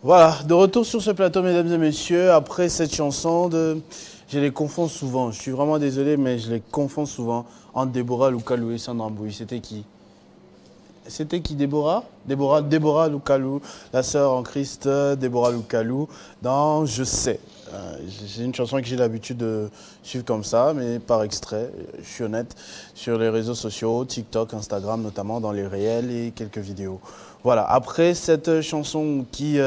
Voilà, de retour sur ce plateau, mesdames et messieurs, après cette chanson, je les confonds souvent. Je suis vraiment désolé, mais je les confonds souvent entre Déborah Loukalou et Sandra Mbouy. C'était qui? C'était qui, Déborah? Déborah Loukalou, la sœur en Christ, Déborah Loukalou, dans Je sais. C'est une chanson que j'ai l'habitude de suivre comme ça, mais par extrait, je suis honnête, sur les réseaux sociaux, TikTok, Instagram, notamment dans les réels et quelques vidéos. Voilà, après cette chanson qui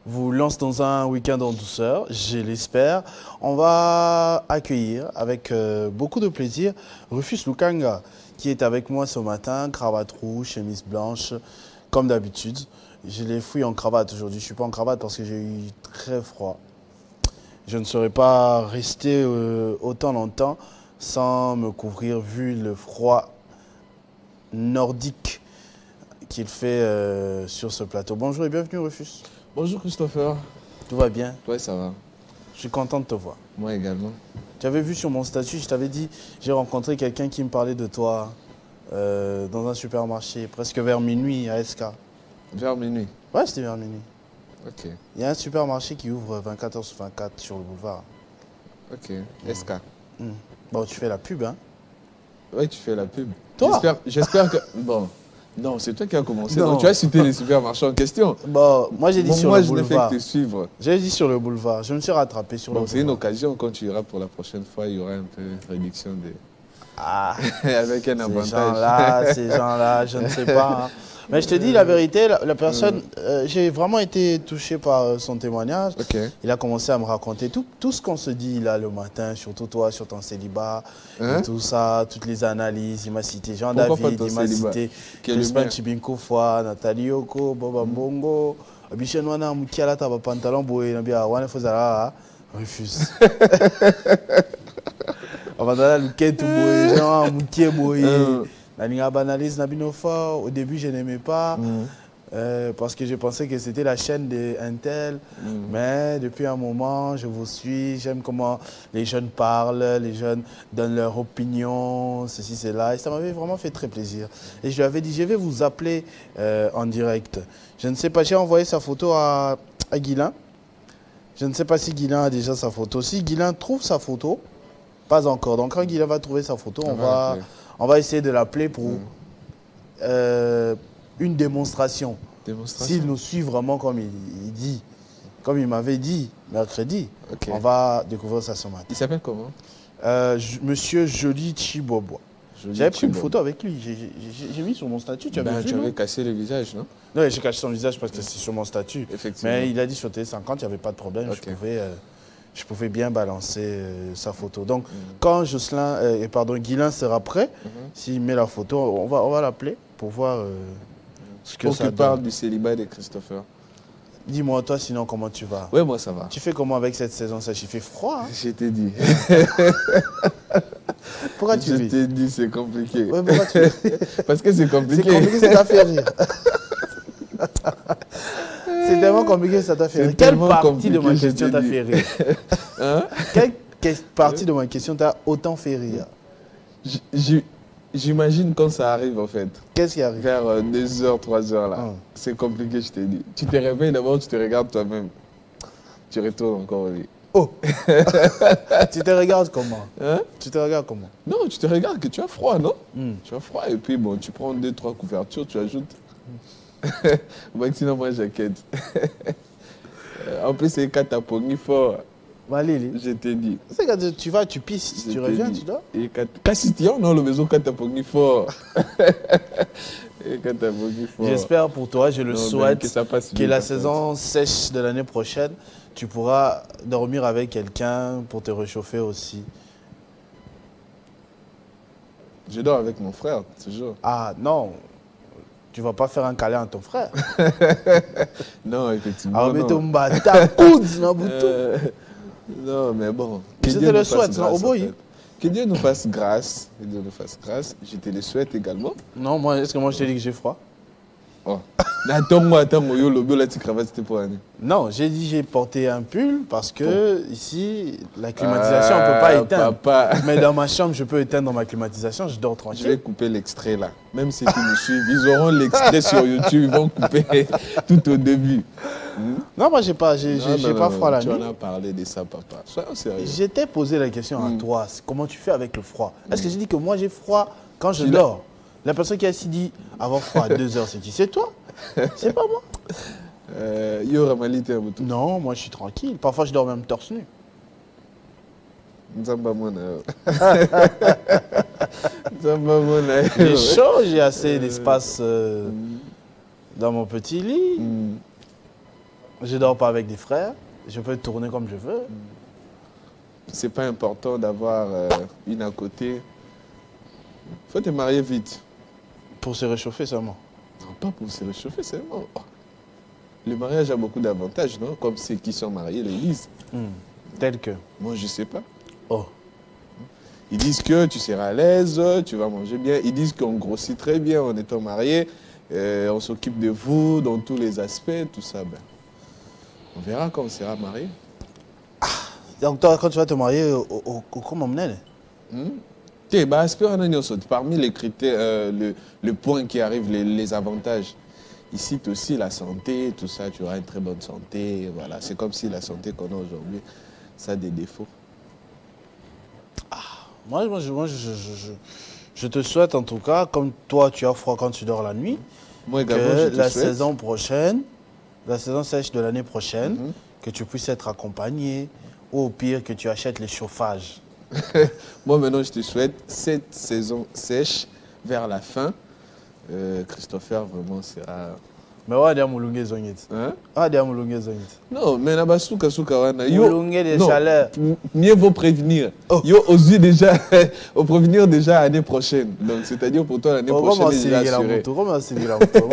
vous lance dans un week-end en douceur, je l'espère, on va accueillir avec beaucoup de plaisir Rufus Lukanga, qui est avec moi ce matin, cravate rouge, chemise blanche, comme d'habitude. Je les fouille en cravate aujourd'hui. Je ne suis pas en cravate parce que j'ai eu très froid. Je ne serais pas resté autant longtemps sans me couvrir vu le froid nordique qu'il fait sur ce plateau. Bonjour et bienvenue Rufus. Bonjour Christopher. Tout va bien? Ouais, ça va. Je suis content de te voir. Moi également. Tu avais vu sur mon statut, je t'avais dit, j'ai rencontré quelqu'un qui me parlait de toi dans un supermarché, presque vers minuit à SK. Vers minuit? Ouais, c'était vers minuit. Ok. Il y a un supermarché qui ouvre 24h/24 sur le boulevard. Ok. SK. Bon, tu fais la pub, hein? Ouais, tu fais la pub. Toi? J'espère que... Bon. Non, c'est toi qui as commencé. Non. Donc, tu as cité les supermarchés en question. Bon, moi j'ai dit sur moi, le je n'ai boulevard. fait que te suivre. J'ai dit sur le boulevard. Je me suis rattrapé sur le Bon, boulevard. c'est une occasion, quand tu iras pour la prochaine fois, il y aura un peu de réduction de... Ah, avec un avantage. ces gens-là, je ne sais pas. Hein. Mais je te dis la vérité, la personne, j'ai vraiment été touché par son témoignage. Ok. Il a commencé à me raconter tout ce qu'on se dit là le matin, surtout toi, sur ton célibat, et tout ça, toutes les analyses. Il m'a cité Jean-David, il m'a cité Crispin Chibinkofwa, Nathalie Yoko, Boba Mbongo, Abichenwana Moukiala Taba Pantalon Boé, Nabia Wane Fozara, Rufus. Abandala Luketu Boé, Jean Moukié Boé. Au début, je n'aimais pas parce que je pensais que c'était la chaîne d'Intel. Mais depuis un moment, je vous suis. J'aime comment les jeunes parlent, les jeunes donnent leur opinion, ceci, cela. Et ça m'avait vraiment fait très plaisir. Et je lui avais dit, je vais vous appeler en direct. Je ne sais pas, j'ai envoyé sa photo à Guilain. Je ne sais pas si Guilain a déjà sa photo. Si Guilain trouve sa photo, pas encore. Donc quand Guilain va trouver sa photo, on va essayer de l'appeler pour une démonstration. S'il nous suit vraiment comme il dit, comme il m'avait dit mercredi, on va découvrir ça ce matin. Il s'appelle comment? Monsieur Joly Chibobo. J'avais pris une photo avec lui, j'ai mis sur mon statut. Tu avais vu, tu avais cassé le visage, non? Non, j'ai caché son visage parce que c'est sur mon statut. Effectivement. Mais il a dit sur Télé50, il n'y avait pas de problème, je pouvais bien balancer sa photo. Donc, quand Guilain sera prêt, s'il met la photo, on va l'appeler pour voir ce que ça donne. Pour qu'il parle du célibat de Christopher. Dis-moi, toi, sinon, comment tu vas? Oui, moi, ça va. Tu fais comment avec cette saison? Ça, il fait froid. Hein? Je t'ai dit. Pourquoi tu ris? Je t'ai dit, c'est compliqué. Ouais, pourquoi tu ris? Parce que c'est compliqué. C'est compliqué, ça t'a fait rire. C'est tellement compliqué, ça t'a fait rire. Quelle partie de ma question t'a fait rire? Hein? Quelle partie de ma question t'a autant fait rire? J'imagine quand ça arrive en fait. Qu'est-ce qui arrive? Vers 2h, 3h là. C'est compliqué, je t'ai dit. Tu te réveilles d'abord, tu te regardes toi-même. Tu retournes encore au lit. Oh. Tu te regardes comment? Hein? Tu te regardes comment? Non, tu te regardes que tu as froid, non? Tu as froid et puis bon, tu prends 2-3 couvertures, tu ajoutes. Sinon, moi, j'inquiète. En plus, c'est Kataponi fort. Valili. Je t'ai dit. C'est quand tu vas, tu pisses, tu reviens, tu dors. Kassitian, non, le maison Kataponi fort. J'espère pour toi, je le souhaite, que la saison sèche de l'année prochaine, tu pourras dormir avec quelqu'un pour te réchauffer aussi. Je dors avec mon frère, toujours. Ah non, tu vas pas faire un câlin à ton frère. Non, effectivement. Ah, mais non, mais bon. Je te le souhaite, non, au bout. Que Dieu nous fasse grâce. Que Dieu nous fasse grâce. Je te le souhaite également. Non, moi, est-ce que moi je te dis que j'ai froid? Oh. Attends, yo, le la petite cravate, c'était pour année. Non, j'ai dit j'ai porté un pull parce que ici, la climatisation, on ne peut pas éteindre. Papa. Mais dans ma chambre, je peux éteindre ma climatisation, je dors Je tranquille. vais couper l'extrait là. Même ceux qui me suivent, ils auront l'extrait sur YouTube, ils vont couper tout au début. Non, moi, j'ai pas froid la nuit. Tu en nuit. as parlé de ça, papa. Soyons sérieux. J'étais posé la question à toi, comment tu fais avec le froid? Est-ce que j'ai dit que moi, j'ai froid quand je dors? La personne qui a ici dit avoir froid à 2 heures, c'est qui? C'est toi? C'est pas moi. Yo, Ramalité, non, moi, je suis tranquille. Parfois, je dors même torse nu. J'ai chaud, j'ai assez d'espace dans mon petit lit. Je dors pas avec des frères. Je peux tourner comme je veux. C'est pas important d'avoir une à côté. Faut te marier vite. Pour se réchauffer seulement. Non, pas pour se réchauffer seulement. Le mariage a beaucoup d'avantages, non? Comme ceux qui sont mariés le disent. Tel que? Moi, je sais pas. Oh. Ils disent que tu seras à l'aise, tu vas manger bien. Ils disent qu'on grossit très bien en étant marié. On s'occupe de vous dans tous les aspects, tout ça. Ben, on verra quand on sera marié. Donc toi, quand tu vas te marier, comment on parmi les critères, le point qui arrive, les avantages. Ici aussi, la santé, tout ça, tu auras une très bonne santé. Voilà. C'est comme si la santé qu'on a aujourd'hui, ça a des défauts. Moi, je te souhaite en tout cas, comme toi, tu as froid quand tu dors la nuit, moi également, que la saison prochaine, la saison sèche de l'année prochaine, que tu puisses être accompagné, ou au pire, que tu achètes les chauffages. Moi, maintenant, je te souhaite cette saison sèche vers la fin. Christopher, vraiment, sera... Mais ouais, il y a Moulungé Zongit. Hein? Ah, il y a Moulungé Zongit. Non, mais là-bas, Moulungé de chaleur. Mieux vaut prévenir. Oh. Yo, aussi déjà, au prévenir déjà l'année prochaine. Donc, c'est-à-dire pour toi, l'année prochaine, il est assuré. Moi,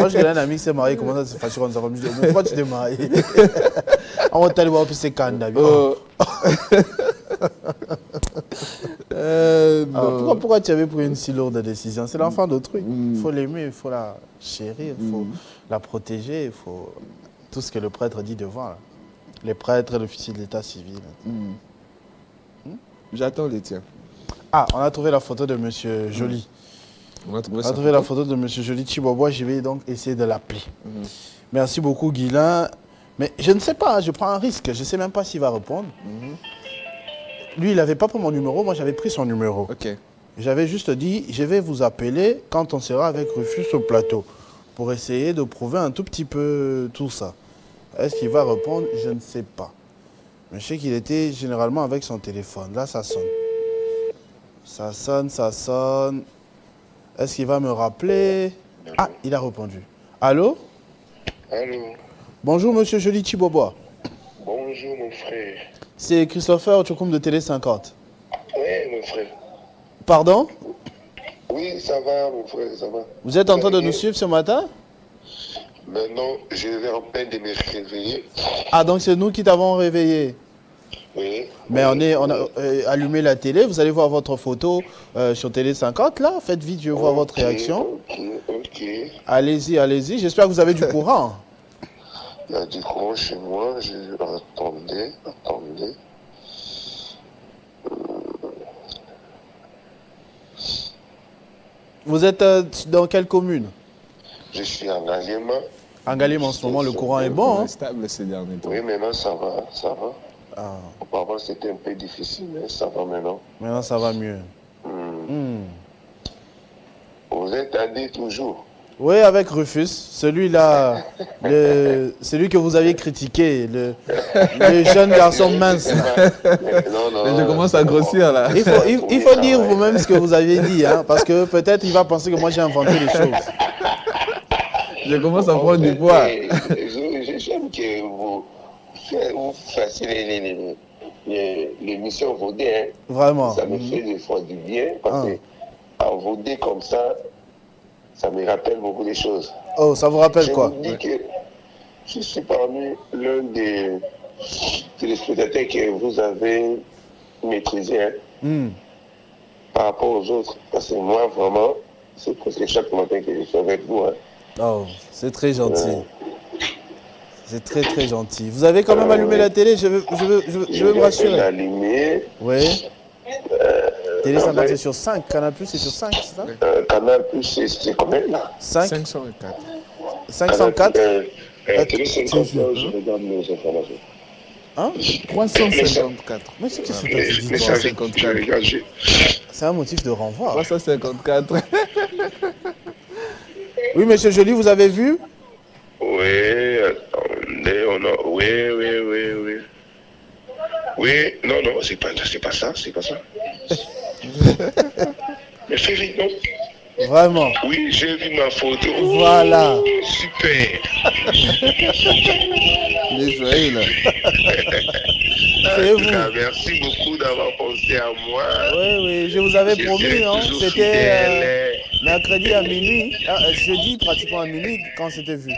je connais un ami qui s'est marié, comment ça se fait comme ça? Pourquoi tu t'es marié? On t'a dit, c'est Kanda. Pourquoi tu avais pris une si lourde décision? C'est l'enfant d'autrui. Il faut l'aimer, il faut la chérir, il faut la protéger, il faut tout ce que le prêtre dit devant. Là. Les prêtres et l'officier de l'état civil. J'attends les tiens. Ah, on a trouvé la photo de M. Joly. On a trouvé la photo de M. Joly Chibobois. Je vais donc essayer de l'appeler. Merci beaucoup, Guilain. Mais je ne sais pas, je prends un risque. Je ne sais même pas s'il va répondre. Lui, il n'avait pas pris mon numéro. Moi, j'avais pris son numéro. Ok. J'avais juste dit, je vais vous appeler quand on sera avec Rufus au plateau pour essayer de prouver un tout petit peu tout ça. Est-ce qu'il va répondre? Je ne sais pas. Mais je sais qu'il était généralement avec son téléphone. Là, ça sonne. Ça sonne, ça sonne. Est-ce qu'il va me rappeler? Ah, il a répondu. Allô? Allô? Bonjour, monsieur Joly Chibobois. Bonjour, mon frère. C'est Christopher Ochokoum de Télé 50. Oui, mon frère. Pardon? Oui, ça va, mon frère, ça va. Vous êtes en train de nous suivre ce matin? Maintenant, je vais en peine de me réveiller. Ah, donc c'est nous qui t'avons réveillé? Oui. Mais on a allumé la télé, vous allez voir votre photo sur Télé 50, là. Faites vite, je veux voir votre réaction. Ok. Allez-y, allez-y. J'espère que vous avez du courant. Il y a du courant chez moi. Attendez. Vous êtes dans quelle commune? Je suis en Galima. En Galima, en ce moment, le courant est bon. Hein? Stable ces derniers temps. Oui, maintenant, ça va. Ah. Auparavant, c'était un peu difficile, mais ça va maintenant. Maintenant, ça va mieux. Vous êtes allé toujours? Oui, avec Rufus, celui-là, celui que vous aviez critiqué, le jeune garçon mince. Là. Non, je commence à grossir là. Il faut dire vous-même ce que vous avez dit, hein, parce que peut-être il va penser que moi j'ai inventé les choses. Je commence à prendre du poids. J'aime que vous fassiez l'émission Vaudé. Hein. Vraiment. Ça me fait des fois du bien, parce qu'en Vaudé comme ça me rappelle beaucoup de choses. Oh, ça vous rappelle quoi? Je vous dis que je suis parmi l'un des téléspectateurs que vous avez maîtrisé par rapport aux autres. Parce que moi, vraiment, c'est presque chaque matin que je suis avec vous. Hein. Oh, c'est très gentil. C'est très très gentil. Vous avez quand même allumé la télé, je veux me rassurer. Allumé. Oui. Télé 50 c'est sur 5, Canal Plus c'est sur 5, c'est ça? Canal Plus c'est combien là? 5 504. 504 Télé 50, je regarde mes informations. Hein? 354. Mais c'est qu'est-ce que Mais tu dis? ça, je regarde, C'est un motif de renvoi. 354. Oui, monsieur Joly, vous avez vu? Oui, attendez, oui. Oui, non, c'est pas ça. Mais Frédéric, non. Vraiment. Oui, j'ai vu ma photo. Voilà. Super. Il est joyeux là. C'est En tout cas, vous. merci beaucoup d'avoir pensé à moi. Oui, je vous avais Je promis, serai hein. toujours C'était fidèle. mercredi à minuit, jeudi pratiquement à minuit quand c'était vu.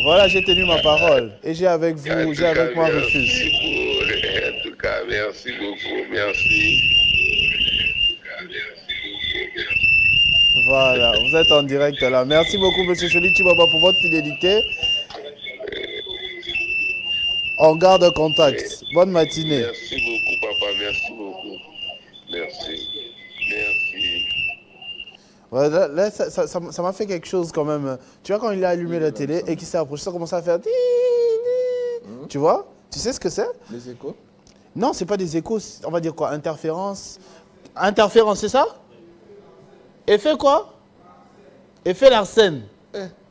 Voilà, j'ai tenu ma parole. Et j'ai avec vous, j'ai avec moi Rufus. En tout cas, merci beaucoup, merci. Voilà, vous êtes en direct là. Merci beaucoup, monsieur Joly Chibaba, pour votre fidélité. On garde contact. Bonne matinée. Merci beaucoup, papa, merci beaucoup. Merci. Voilà, là, ça m'a fait quelque chose quand même. Tu vois, quand il a allumé la télé et qu'il s'est approché, ça commence à faire... Tu vois? Tu sais ce que c'est? Les échos? Non, c'est pas des échos. On va dire quoi? Interférence. Interférence, c'est ça? Effet quoi? Effet Larsen.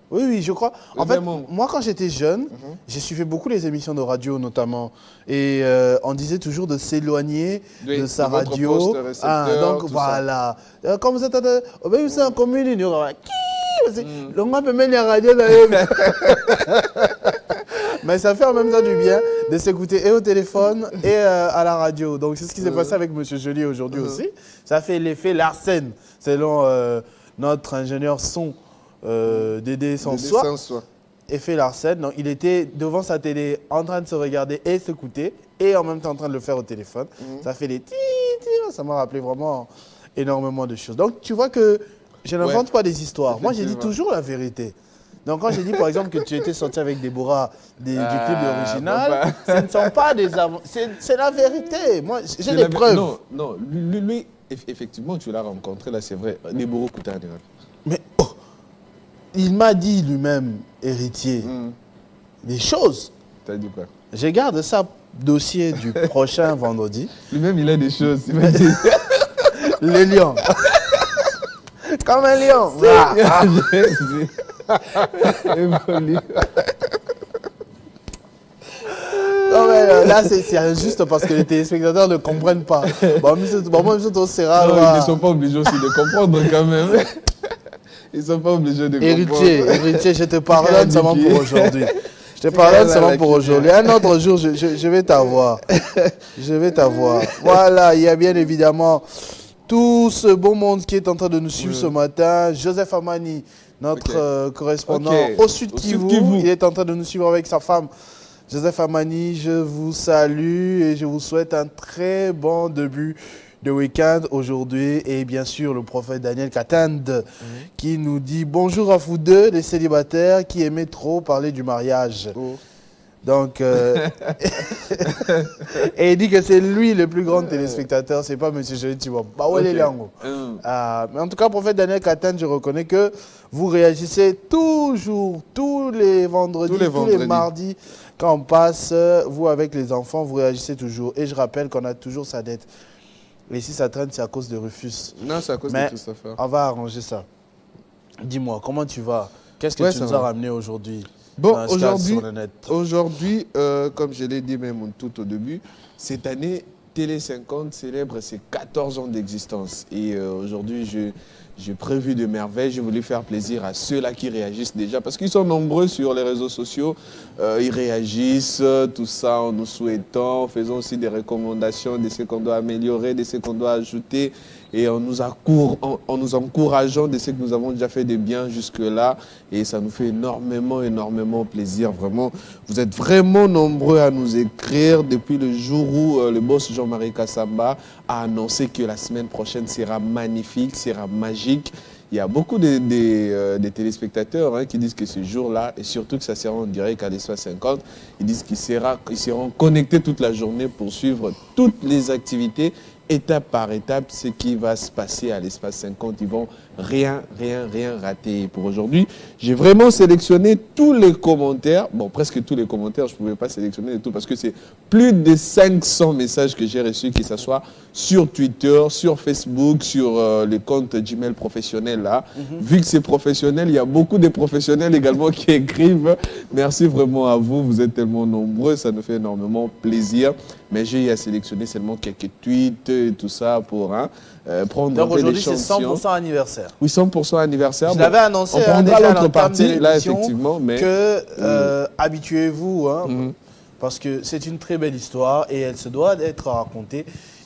Oui, je crois. En fait, moi, quand j'étais jeune, j'ai suivi beaucoup les émissions de radio, notamment. Et on disait toujours de s'éloigner de sa radio. Donc, voilà. Quand vous êtes en commune, il y aura... Le monde peut mettre la radio d'ailleurs. Mais ça fait en même temps du bien de s'écouter et au téléphone et à la radio. Donc, c'est ce qui s'est passé avec M. Joly aujourd'hui aussi. Ça fait l'effet Larsen, selon notre ingénieur son. Dédé Sansois, effet Larsen. Donc, il était devant sa télé en train de se regarder et s'écouter et en même temps en train de le faire au téléphone. Ça fait des ça m'a rappelé vraiment énormément de choses. Donc tu vois que je n'invente pas des histoires. Moi, j'ai dit toujours la vérité. Donc quand j'ai dit par exemple que tu étais sorti avec Déborah du clip original, ce ne sont pas des c'est la vérité. Moi, j'ai des preuves. Non, lui, effectivement, tu l'as rencontré là, c'est vrai. Déborah Koutane. Mais il m'a dit lui-même, héritier, des choses. T'as dit quoi? Je garde ça dossier du prochain vendredi. Lui-même, il a des choses. Le lion. Comme un lion. Non mais là c'est injuste parce que les téléspectateurs ne comprennent pas. Bon, ils ne sont pas obligés aussi de comprendre quand même. Ils ne sont pas obligés de comprendre. Héritier, je te pardonne seulement pour aujourd'hui. Je te pardonne seulement pour aujourd'hui. Un autre jour, je vais t'avoir. Je vais t'avoir. Voilà, il y a bien évidemment tout ce beau monde qui est en train de nous suivre ce matin. Joseph Amani, notre correspondant au Sud Kivu. Il est en train de nous suivre avec sa femme. Joseph Amani, je vous salue et je vous souhaite un très bon début de week-end aujourd'hui. Et bien sûr, le prophète Daniel Katand qui nous dit bonjour à vous deux, les célibataires qui aimaient trop parler du mariage. Donc, et il dit que c'est lui le plus grand téléspectateur, c'est pas M. Joly Chibaba. Mais en tout cas, prophète Daniel Katand, je reconnais que vous réagissez toujours, tous les vendredis, tous les mardis. Quand on passe, vous avec les enfants, vous réagissez toujours. Et je rappelle qu'on a toujours sa dette. Et si ça traîne, c'est à cause de Rufus. Non, c'est à cause de Christopher. On va arranger ça. Dis-moi, comment tu vas? Qu'est-ce que tu nous as ramené aujourd'hui? Bon, aujourd'hui, comme je l'ai dit même tout au début, cette année, Télé 50 célèbre ses 14 ans d'existence. Et aujourd'hui, j'ai prévu de merveilles. Je voulais faire plaisir à ceux-là qui réagissent déjà, parce qu'ils sont nombreux sur les réseaux sociaux. Ils réagissent, tout ça en nous souhaitant, faisant aussi des recommandations de ce qu'on doit améliorer, de ce qu'on doit ajouter. et en nous encourageant de ce que nous avons déjà fait de bien jusque-là. Et ça nous fait énormément plaisir. Vraiment, vous êtes vraiment nombreux à nous écrire depuis le jour où le boss Jean-Marie Kassamba a annoncé que la semaine prochaine sera magnifique, sera magique. Il y a beaucoup de téléspectateurs qui disent que ce jour-là, et surtout que ça sera en direct à l'Espace 50, ils disent qu'ils seront connectés toute la journée pour suivre toutes les activités, étape par étape, ce qui va se passer à l'Espace 50. Ils vont rien rater. Pour aujourd'hui, j'ai vraiment sélectionné tous les commentaires. Bon, presque tous les commentaires, je ne pouvais pas sélectionner tout parce que c'est plus de 500 messages que j'ai reçus, que ce soit sur Twitter, sur Facebook, sur les comptes Gmail professionnels là. Vu que c'est professionnel, il y a beaucoup de professionnels également qui écrivent. Merci vraiment à vous, vous êtes tellement nombreux, ça nous fait énormément plaisir. Mais j'ai sélectionné seulement quelques tweets et tout ça pour prendre donc un peu aujourd'hui, c'est l'échantillon. 100% anniversaire. Oui, 100% anniversaire. Je l'avais annoncé on prendra déjà à l'autre l'entame partie, de là, l'émission, effectivement. Mais que habituez-vous, parce que c'est une très belle histoire et elle se doit d'être racontée.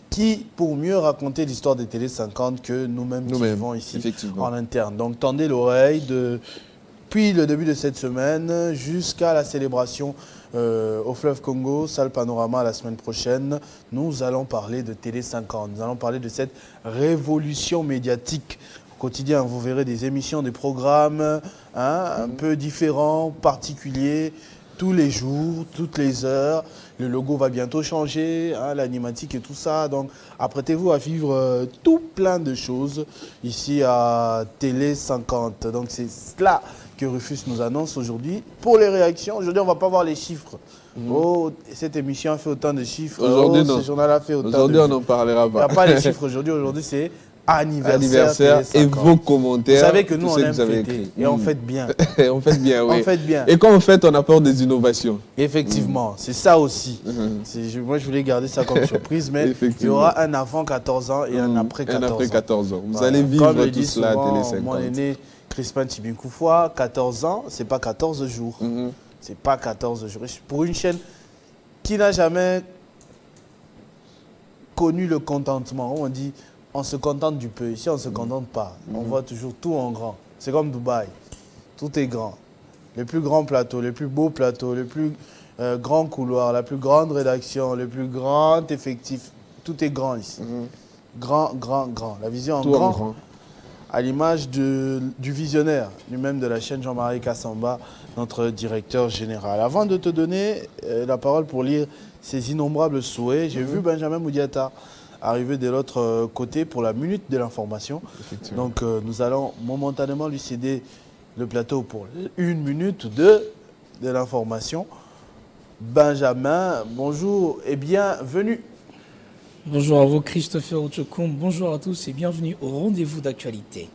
Qui, pour mieux raconter l'histoire des Télé 50 que nous-mêmes qui vivons ici en interne. Donc, tendez l'oreille depuis le début de cette semaine jusqu'à la célébration au fleuve Congo, salle Panorama la semaine prochaine. Nous allons parler de Télé 50. Nous allons parler de cette révolution médiatique. Au quotidien, vous verrez des émissions, des programmes un peu différents, particuliers, tous les jours, toutes les heures. Le logo va bientôt changer, l'animatique et tout ça. Donc, apprêtez-vous à vivre tout plein de choses ici à Télé 50. Donc, c'est cela que Rufus nous annonce aujourd'hui. Pour les réactions, aujourd'hui, on ne va pas voir les chiffres. Oh, cette émission a fait autant de chiffres. Aujourd'hui, ce journal a fait autant aujourd'hui, on n'en parlera pas. Il n'y a pas les chiffres aujourd'hui. Aujourd'hui, c'est anniversaire et vos commentaires. Vous savez que nous, on aime fêter. fêter. Et on fête bien. On fête bien, oui. On fête bien. Et quand on fête, on apporte des innovations. Effectivement, c'est ça aussi. Moi, je voulais garder ça comme surprise, mais il y aura un avant 14 ans et un après 14 ans. Un après 14 ans. Vous allez vivre tout cela à Télé 50. Mon aîné Crispin Tibinkoufwa, 14 ans, c'est pas 14 jours. C'est pas 14 jours. Pour une chaîne qui n'a jamais connu le contentement, on dit on se contente du peu. Ici, on ne se contente pas. On voit toujours tout en grand. C'est comme Dubaï. Tout est grand. Les plus grands plateaux, les plus beaux plateaux, les plus grands couloirs, la plus grande rédaction, le plus grand effectif. Tout est grand ici. Grand. La vision en grand. À l'image du visionnaire, lui-même de la chaîne Jean-Marie Kassamba, notre directeur général. Avant de te donner la parole pour lire ces innombrables souhaits, j'ai vu Benjamin Moudiata arriver de l'autre côté pour la minute de l'information. Donc nous allons momentanément lui céder le plateau pour une minute ou deux de l'information. Benjamin, bonjour et bienvenue. Bonjour à vous Christopher Ochokum, bonjour à tous et bienvenue au rendez-vous d'actualité.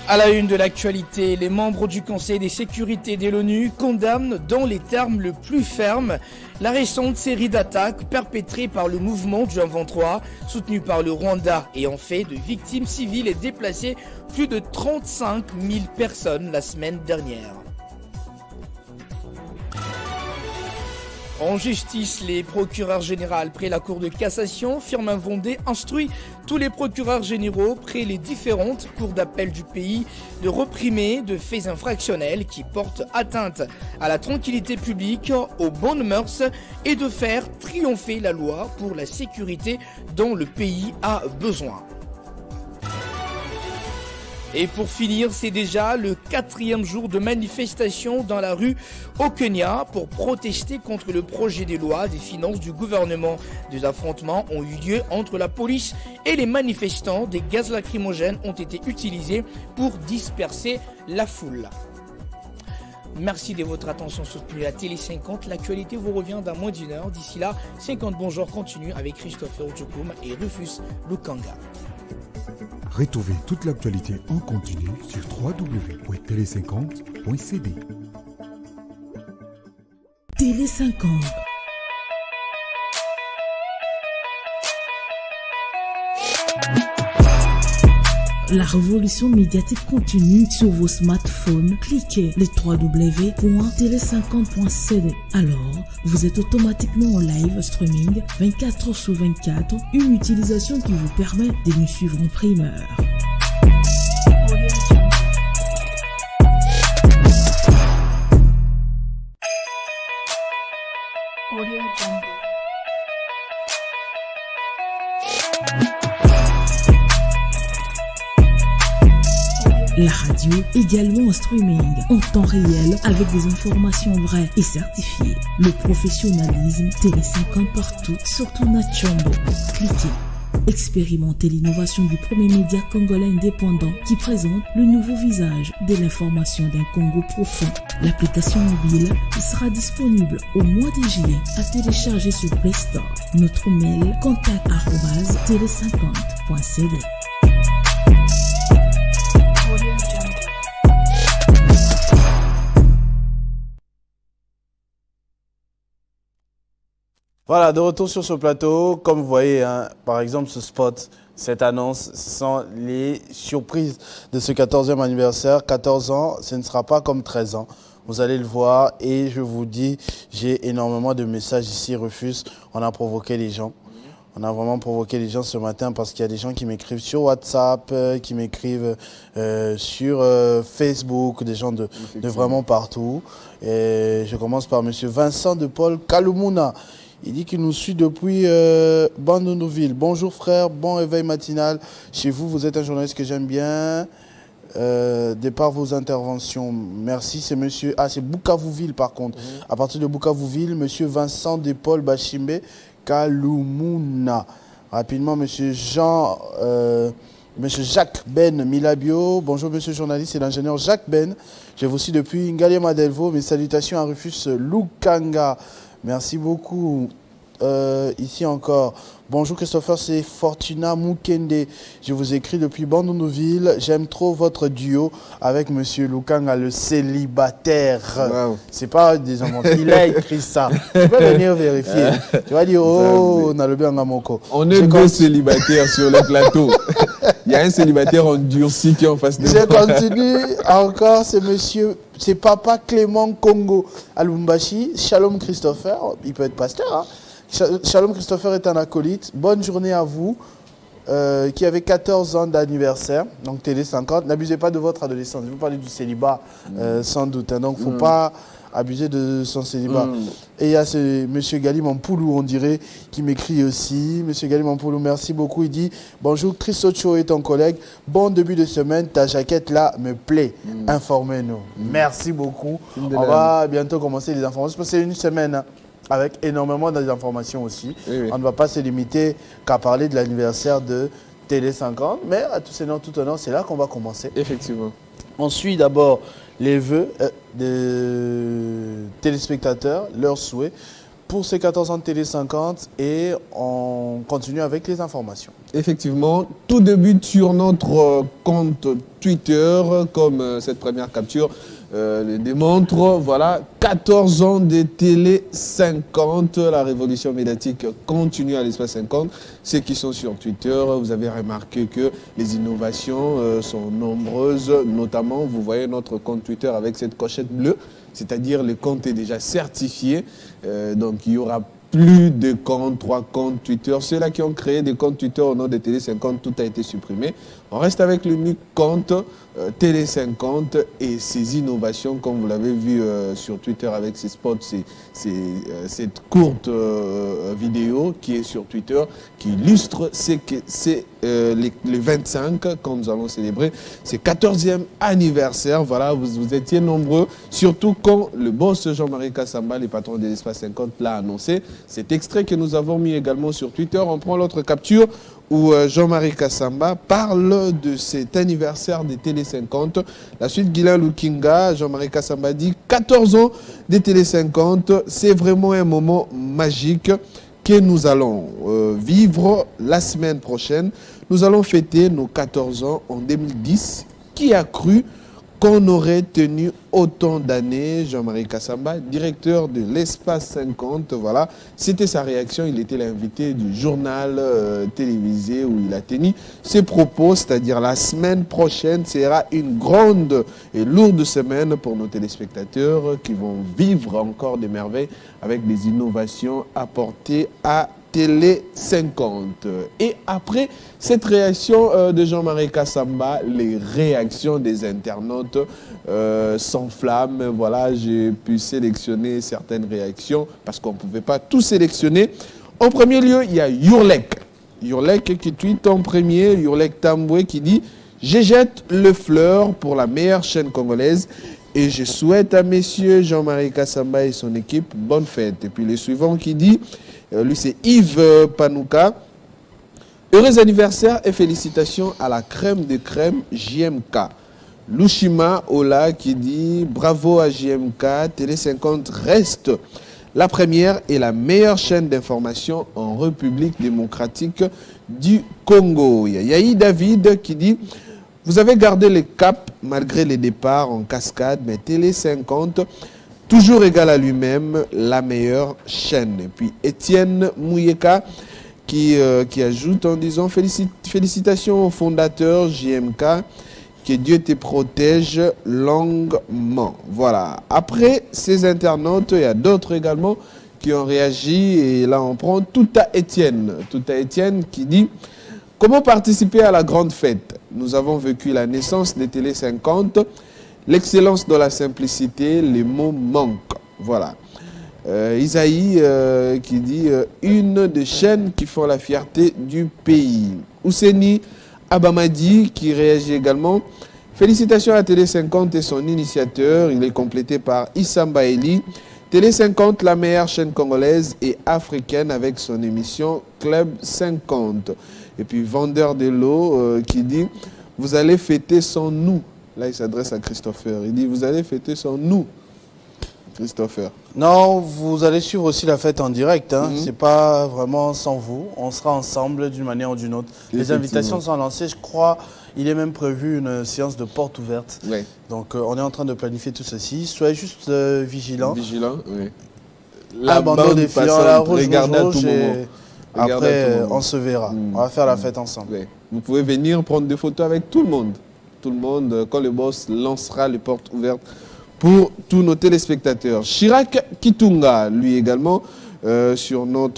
À la une de l'actualité, les membres du Conseil de sécurité de l'ONU condamnent dans les termes le plus fermes la récente série d'attaques perpétrées par le mouvement du M23, soutenu par le Rwanda et en fait de victimes civiles et déplacées plus de 35 000 personnes la semaine dernière. En justice, les procureurs généraux près la Cour de cassation, Firmin Vondé instruit tous les procureurs généraux près les différentes cours d'appel du pays de réprimer de faits infractionnels qui portent atteinte à la tranquillité publique, aux bonnes mœurs et de faire triompher la loi pour la sécurité dont le pays a besoin. Et pour finir, c'est déjà le 4e jour de manifestation dans la rue au Kenya pour protester contre le projet de loi des finances du gouvernement. Des affrontements ont eu lieu entre la police et les manifestants. Des gaz lacrymogènes ont été utilisés pour disperser la foule. Merci de votre attention soutenue à Télé 50. L'actualité vous revient dans moins d'une heure. D'ici là, 50 bonjours continue avec Christopher Ochokum et Rufus Lukanga. Retrouvez toute l'actualité en continu sur www.tele50.cd. Télé 50. La révolution médiatique continue sur vos smartphones. Cliquez les www.tele50.cd. Alors, vous êtes automatiquement en live streaming 24 h sur 24, une utilisation qui vous permet de nous suivre en primeur. La radio également en streaming, en temps réel, avec des informations vraies et certifiées. Le professionnalisme, Télé 50 partout, surtout Nachombo. Cliquez. Expérimentez l'innovation du premier média congolais indépendant qui présente le nouveau visage de l'information d'un Congo profond. L'application mobile sera disponible au mois de juillet à télécharger sur Play Store. Notre mail contact@tele50.cd. Voilà, de retour sur ce plateau, comme vous voyez, hein, par exemple ce spot, cette annonce sont les surprises de ce 14e anniversaire. 14 ans, ce ne sera pas comme 13 ans. Vous allez le voir et je vous dis, j'ai énormément de messages ici, Rufus. On a provoqué les gens. On a vraiment provoqué les gens ce matin parce qu'il y a des gens qui m'écrivent sur WhatsApp, qui m'écrivent sur Facebook, des gens de vraiment partout. Et je commence par M. Vincent de Paul Kalumuna. Il dit qu'il nous suit depuis Bandunuville. Bonjour frère, bon réveil matinal. Chez vous, vous êtes un journaliste que j'aime bien. De par vos interventions, merci. C'est monsieur... Ah, c'est Bukavu-Ville par contre. À partir de Bukavu-Ville, monsieur Vincent de Paul Bachimbe Kalumuna. Rapidement, monsieur Monsieur Jacques Ben Milabio. Bonjour monsieur journaliste et l'ingénieur Jacques Ben. Je vous suis depuis Ngalema Delvaux. Mes salutations à Rufus Lukanga. Merci beaucoup. Ici encore. Bonjour Christopher, c'est Fortuna Mukende. Je vous écris depuis Bandunuville. J'aime trop votre duo avec monsieur Lukanga, le célibataire. Wow. C'est pas des hommes. Il a écrit ça. Tu peux venir vérifier. Tu vas dire, oh, on a le bien Ngamoko. On est deux célibataires sur le plateau. Il y a un célibataire endurci qui est en face de moi. Je continue encore, c'est monsieur, c'est papa Clément Congo à Lumbashi. Shalom Christopher, il peut être pasteur. Hein? Shalom Christopher est un acolyte. Bonne journée à vous qui avez 14 ans d'anniversaire. Donc Télé 50. N'abusez pas de votre adolescence. Vous parlez du célibat sans doute. Hein, donc il ne faut pas abuser de son célibat. Et il y a ce monsieur Gali Mampoulou, on dirait, qui m'écrit aussi. Monsieur Gali Mampoulou, merci beaucoup. Il dit « Bonjour, Chris Ocho est ton collègue. Bon début de semaine, ta jaquette là me plaît. Informez-nous. » Merci beaucoup. On va bientôt commencer les informations parce que c'est une semaine hein, avec énormément d'informations aussi. Oui. On ne va pas se limiter qu'à parler de l'anniversaire de Télé 50, mais à tout honneur, c'est là qu'on va commencer. Effectivement. On suit d'abord les vœux des téléspectateurs, leurs souhaits pour ces 14 ans de Télé 50 et on continue avec les informations. Effectivement, tout débute sur notre compte Twitter, comme cette première capture le démontre. Voilà, 14 ans de Télé 50, la révolution médiatique continue à l'espace 50. Ceux qui sont sur Twitter, vous avez remarqué que les innovations sont nombreuses, notamment vous voyez notre compte Twitter avec cette cochette bleue, c'est-à-dire le compte est déjà certifié, donc il y aura plus de comptes, 3 comptes Twitter. Ceux-là qui ont créé des comptes Twitter au nom de Télé 50, tout a été supprimé. On reste avec l'unique compte Télé 50 et ses innovations, comme vous l'avez vu sur Twitter avec ces spots, cette courte vidéo qui est sur Twitter, qui illustre les 25 quand nous allons célébrer ce 14e anniversaire. Voilà, vous étiez nombreux, surtout quand le boss Jean-Marie Kassamba, le patron de l'Espace 50, l'a annoncé. Cet extrait que nous avons mis également sur Twitter, on prend l'autre capture où Jean-Marie Kassamba parle de cet anniversaire des Télé 50. La suite, Guylain Lukinga, Jean-Marie Kassamba dit 14 ans des Télé 50, c'est vraiment un moment magique que nous allons vivre la semaine prochaine. Nous allons fêter nos 14 ans en 2010. Qui a cru qu'on aurait tenu autant d'années. Jean-Marie Kassamba, directeur de l'Espace 50, voilà, c'était sa réaction. Il était l'invité du journal télévisé où il a tenu ses propos, c'est-à-dire la semaine prochaine sera une grande et lourde semaine pour nos téléspectateurs qui vont vivre encore des merveilles avec des innovations apportées à Télé 50. Et après cette réaction de Jean-Marie Kassamba, les réactions des internautes s'enflamment. Voilà, j'ai pu sélectionner certaines réactions parce qu'on ne pouvait pas tout sélectionner. En premier lieu, il y a Yurlek. Yurlek qui tweet en premier, Yurlek Tamboué qui dit « Je jette le fleur pour la meilleure chaîne congolaise et je souhaite à messieurs Jean-Marie Kassamba et son équipe bonne fête. » Et puis le suivant qui dit lui, c'est Yves Panouka. Heureux anniversaire et félicitations à la crème de crème JMK. Lushima Ola qui dit bravo à JMK. Télé 50 reste la première et la meilleure chaîne d'information en République démocratique du Congo. Yahi David qui dit vous avez gardé le cap malgré les départs en cascade, mais Télé 50 toujours égal à lui-même, la meilleure chaîne. Et puis Étienne Mouyeka qui ajoute en disant félicitations au fondateur JMK, que Dieu te protège longuement. Voilà. Après ces internautes, il y a d'autres également qui ont réagi et là on prend tout à Étienne. Tout à Étienne qui dit comment participer à la grande fête? Nous avons vécu la naissance des Télé 50. L'excellence dans la simplicité, les mots manquent. Voilà. Isaïe qui dit une des chaînes qui font la fierté du pays. Ouseni Abamadi qui réagit également. Félicitations à Télé 50 et son initiateur. Il est complété par Issam Baeli. Télé 50, la meilleure chaîne congolaise et africaine avec son émission Club 50. Et puis Vendeur de l'eau qui dit vous allez fêter sans nous. Là, il s'adresse à Christopher. Il dit, vous allez fêter sans nous, Christopher. Non, vous allez suivre aussi la fête en direct. Hein. C'est pas vraiment sans vous. On sera ensemble d'une manière ou d'une autre. Les invitations sont lancées. Je crois il est même prévu une séance de porte ouverte. Oui. Donc, on est en train de planifier tout ceci. Soyez juste vigilants. Vigilants, oui. La bande défilant, la rouge, regardez à tout moment. Après, on se verra. On va faire la fête ensemble. Oui. Vous pouvez venir prendre des photos avec tout le monde. Tout le monde, quand le boss lancera les portes ouvertes pour tous nos téléspectateurs. Chirac Kitunga, lui également, sur nos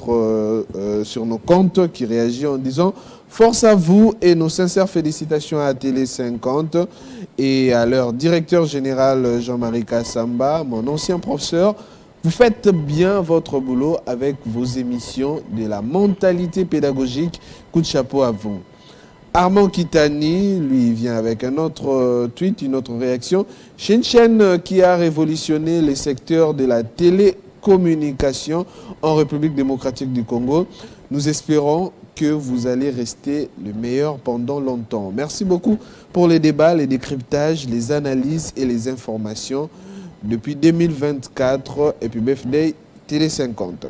comptes, qui réagit en disant « Force à vous et nos sincères félicitations à Télé 50 et à leur directeur général Jean-Marie Kassamba, mon ancien professeur. Vous faites bien votre boulot avec vos émissions de la mentalité pédagogique. Coup de chapeau à vous. » Armand Kitani, lui, vient avec un autre tweet, une autre réaction. C'est une chaîne qui a révolutionné les secteurs de la télécommunication en République démocratique du Congo. Nous espérons que vous allez rester le meilleur pendant longtemps. Merci beaucoup pour les débats, les décryptages, les analyses et les informations depuis 2024 et puis BFD Télé 50.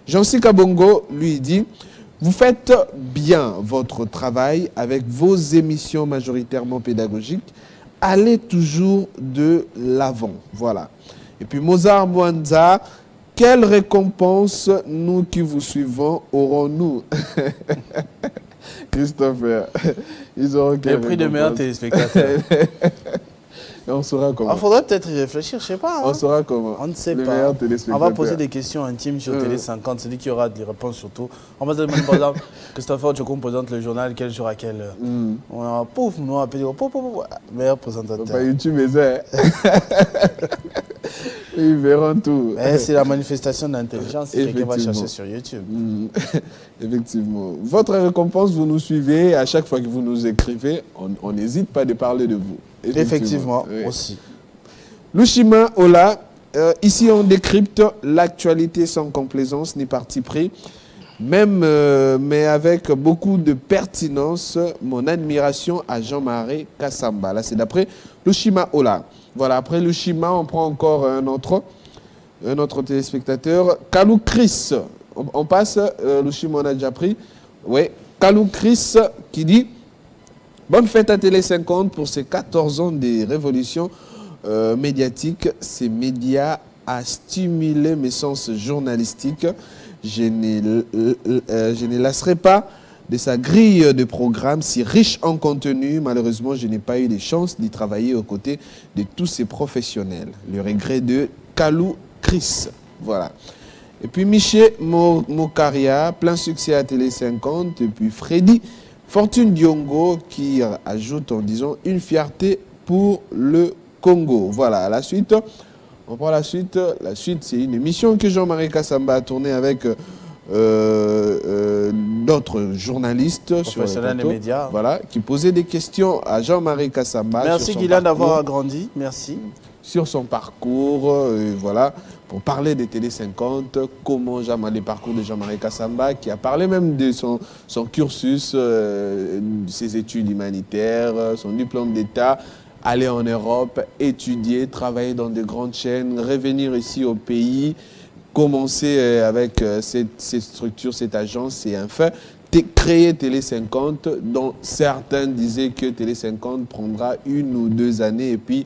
Jean-Cy Kabongo, lui, dit vous faites bien votre travail avec vos émissions majoritairement pédagogiques. Allez toujours de l'avant. Voilà. Et puis Mozart Mwanza, quelle récompense nous qui vous suivons aurons-nous? Christopher, ils auront quel prix de meilleur téléspectateur. Et on saura comment. Il faudrait peut-être y réfléchir, je ne sais pas. Hein. On saura comment. On ne sait pas. On va poser des questions intimes sur Télé 50. C'est lui qui aura des réponses surtout. On va se demander par exemple, Christopher Tchokoum présente le journal, quel jour à quelle heure. On a pouf, nous on a appelé meilleur présentateur. Pas YouTube, mais ça. Ils verront tout. C'est la manifestation d'intelligence que quelqu'un va chercher sur YouTube. Effectivement. Votre récompense, vous nous suivez. À chaque fois que vous nous écrivez, on n'hésite pas de parler de vous. Effectivement, oui. Aussi. Lushima Ola, ici on décrypte l'actualité sans complaisance ni parti pris, même, mais avec beaucoup de pertinence. Mon admiration à Jean-Marie Kassamba. Là, c'est d'après Lushima Ola. Voilà, après Lushima, on prend encore un autre téléspectateur. Kalou Chris. On passe, Lushima, on a déjà pris. Oui, Kalou Chris qui dit Bonne fête à Télé 50 pour ses 14 ans de révolution médiatique. Ces médias a stimulé mes sens journalistiques. Je ne lasserai pas de sa grille de programmes si riche en contenu. Malheureusement, je n'ai pas eu de chance d'y travailler aux côtés de tous ces professionnels. Le regret de Kalou Chris. Voilà. Et puis Miché Mokaria, plein succès à Télé 50. Et puis Freddy Fortune Diongo qui ajoute en disant une fierté pour le Congo. Voilà, la suite. On prend la suite. La suite, c'est une émission que Jean-Marie Kassamba a tournée avec d'autres journalistes sur le plateau, des médias. voilà, qui posaient des questions à Jean-Marie Kassamba. Merci Guylaine d'avoir agrandi. Merci. Sur son parcours, voilà, pour parler de Télé 50, comment le parcours de Jean-Marie Kassamba, qui a parlé même de son cursus, ses études humanitaires, son diplôme d'État, aller en Europe, étudier, travailler dans de grandes chaînes, revenir ici au pays, commencer avec cette structure, cette agence, c'est un fait. Créer Télé 50, dont certains disaient que Télé 50 prendra 1 ou 2 années et puis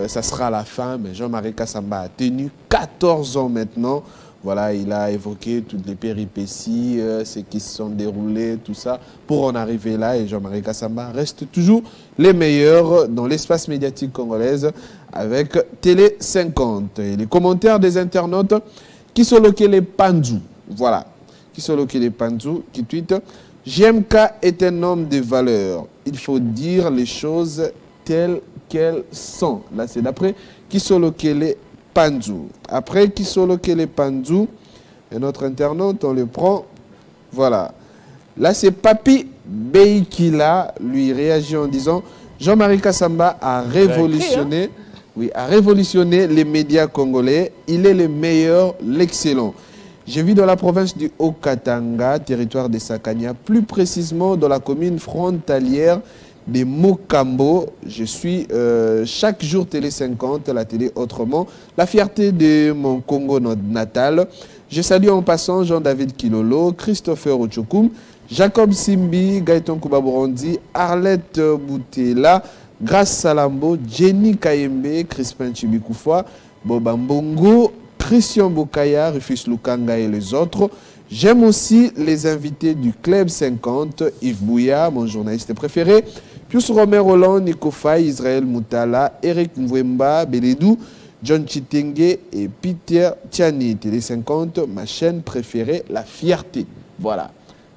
ça sera la fin. Mais Jean-Marie Kassamba a tenu 14 ans maintenant. Voilà, il a évoqué toutes les péripéties, ce qui se sont déroulés, tout ça, pour en arriver là. Et Jean-Marie Kassamba reste toujours les meilleurs dans l'espace médiatique congolaise avec Télé 50. Et les commentaires des internautes qui sont les Panzou. Voilà. Qui sont les Panzou, qui tweetent « JMK est un homme de valeur. Il faut dire les choses telles qu'elles sont. » Là, c'est d'après qui sont les Panzou. Après qui sont les Panzou, et notre internaute, on le prend. Voilà. Là, c'est Papi Beikila, lui réagit en disant « Jean-Marie Kassamba a révolutionné... » Oui, a révolutionné les médias congolais. Il est le meilleur, l'excellent. Je vis dans la province du Haut-Katanga, territoire de Sakania, plus précisément dans la commune frontalière de Mokambo. Je suis chaque jour Télé 50, la télé autrement, la fierté de mon Congo natal. Je salue en passant Jean-David Kilolo, Christopher Ochokoum, Jacob Simbi, Gaëtan Koubabourandi, Arlette Boutela, Grace Salambo, Jenny Kayembe, Crispin Chibikoufwa, Bobambongo, Christian Bokaya, Rufus Lukanga et les autres. J'aime aussi les invités du Club 50, Yves Bouya, mon journaliste préféré, Pius Romer Roland, Nico Faye, Israël Moutala, Eric Mwemba, Beledou, John Chitenge et Peter Tiani. Télé 50, ma chaîne préférée, La Fierté. Voilà.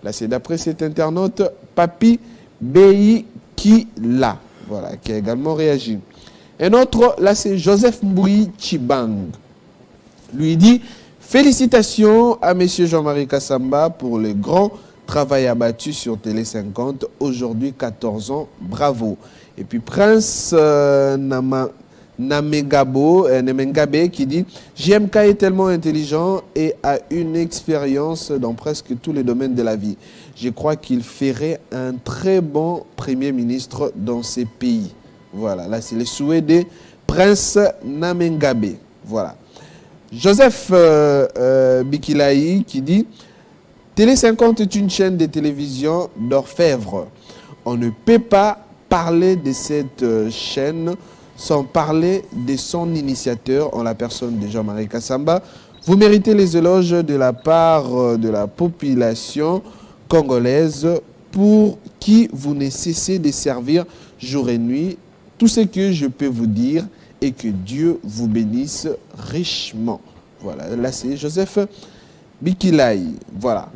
Là, c'est d'après cet internaute, Papi Beikila. Voilà, qui a également réagi. Un autre, là, c'est Joseph Mboui Chibang. Lui dit « Félicitations à M. Jean-Marie Kassamba pour le grand travail abattu sur Télé 50. Aujourd'hui, 14 ans, bravo. » Et puis Prince Namengabe qui dit « JMK est tellement intelligent et a une expérience dans presque tous les domaines de la vie. Je crois qu'il ferait un très bon Premier ministre dans ces pays. » Voilà, là c'est le souhait de Prince Namengabe. Voilà. Joseph Bikilaï qui dit « Télé 50 est une chaîne de télévision d'orfèvre. On ne peut pas parler de cette chaîne sans parler de son initiateur en la personne de Jean-Marie Kassamba. Vous méritez les éloges de la part de la population congolaise pour qui vous ne cessez de servir jour et nuit. Tout ce que je peux vous dire est que Dieu vous bénisse richement. » Voilà, là c'est Joseph Bikilaï. Voilà.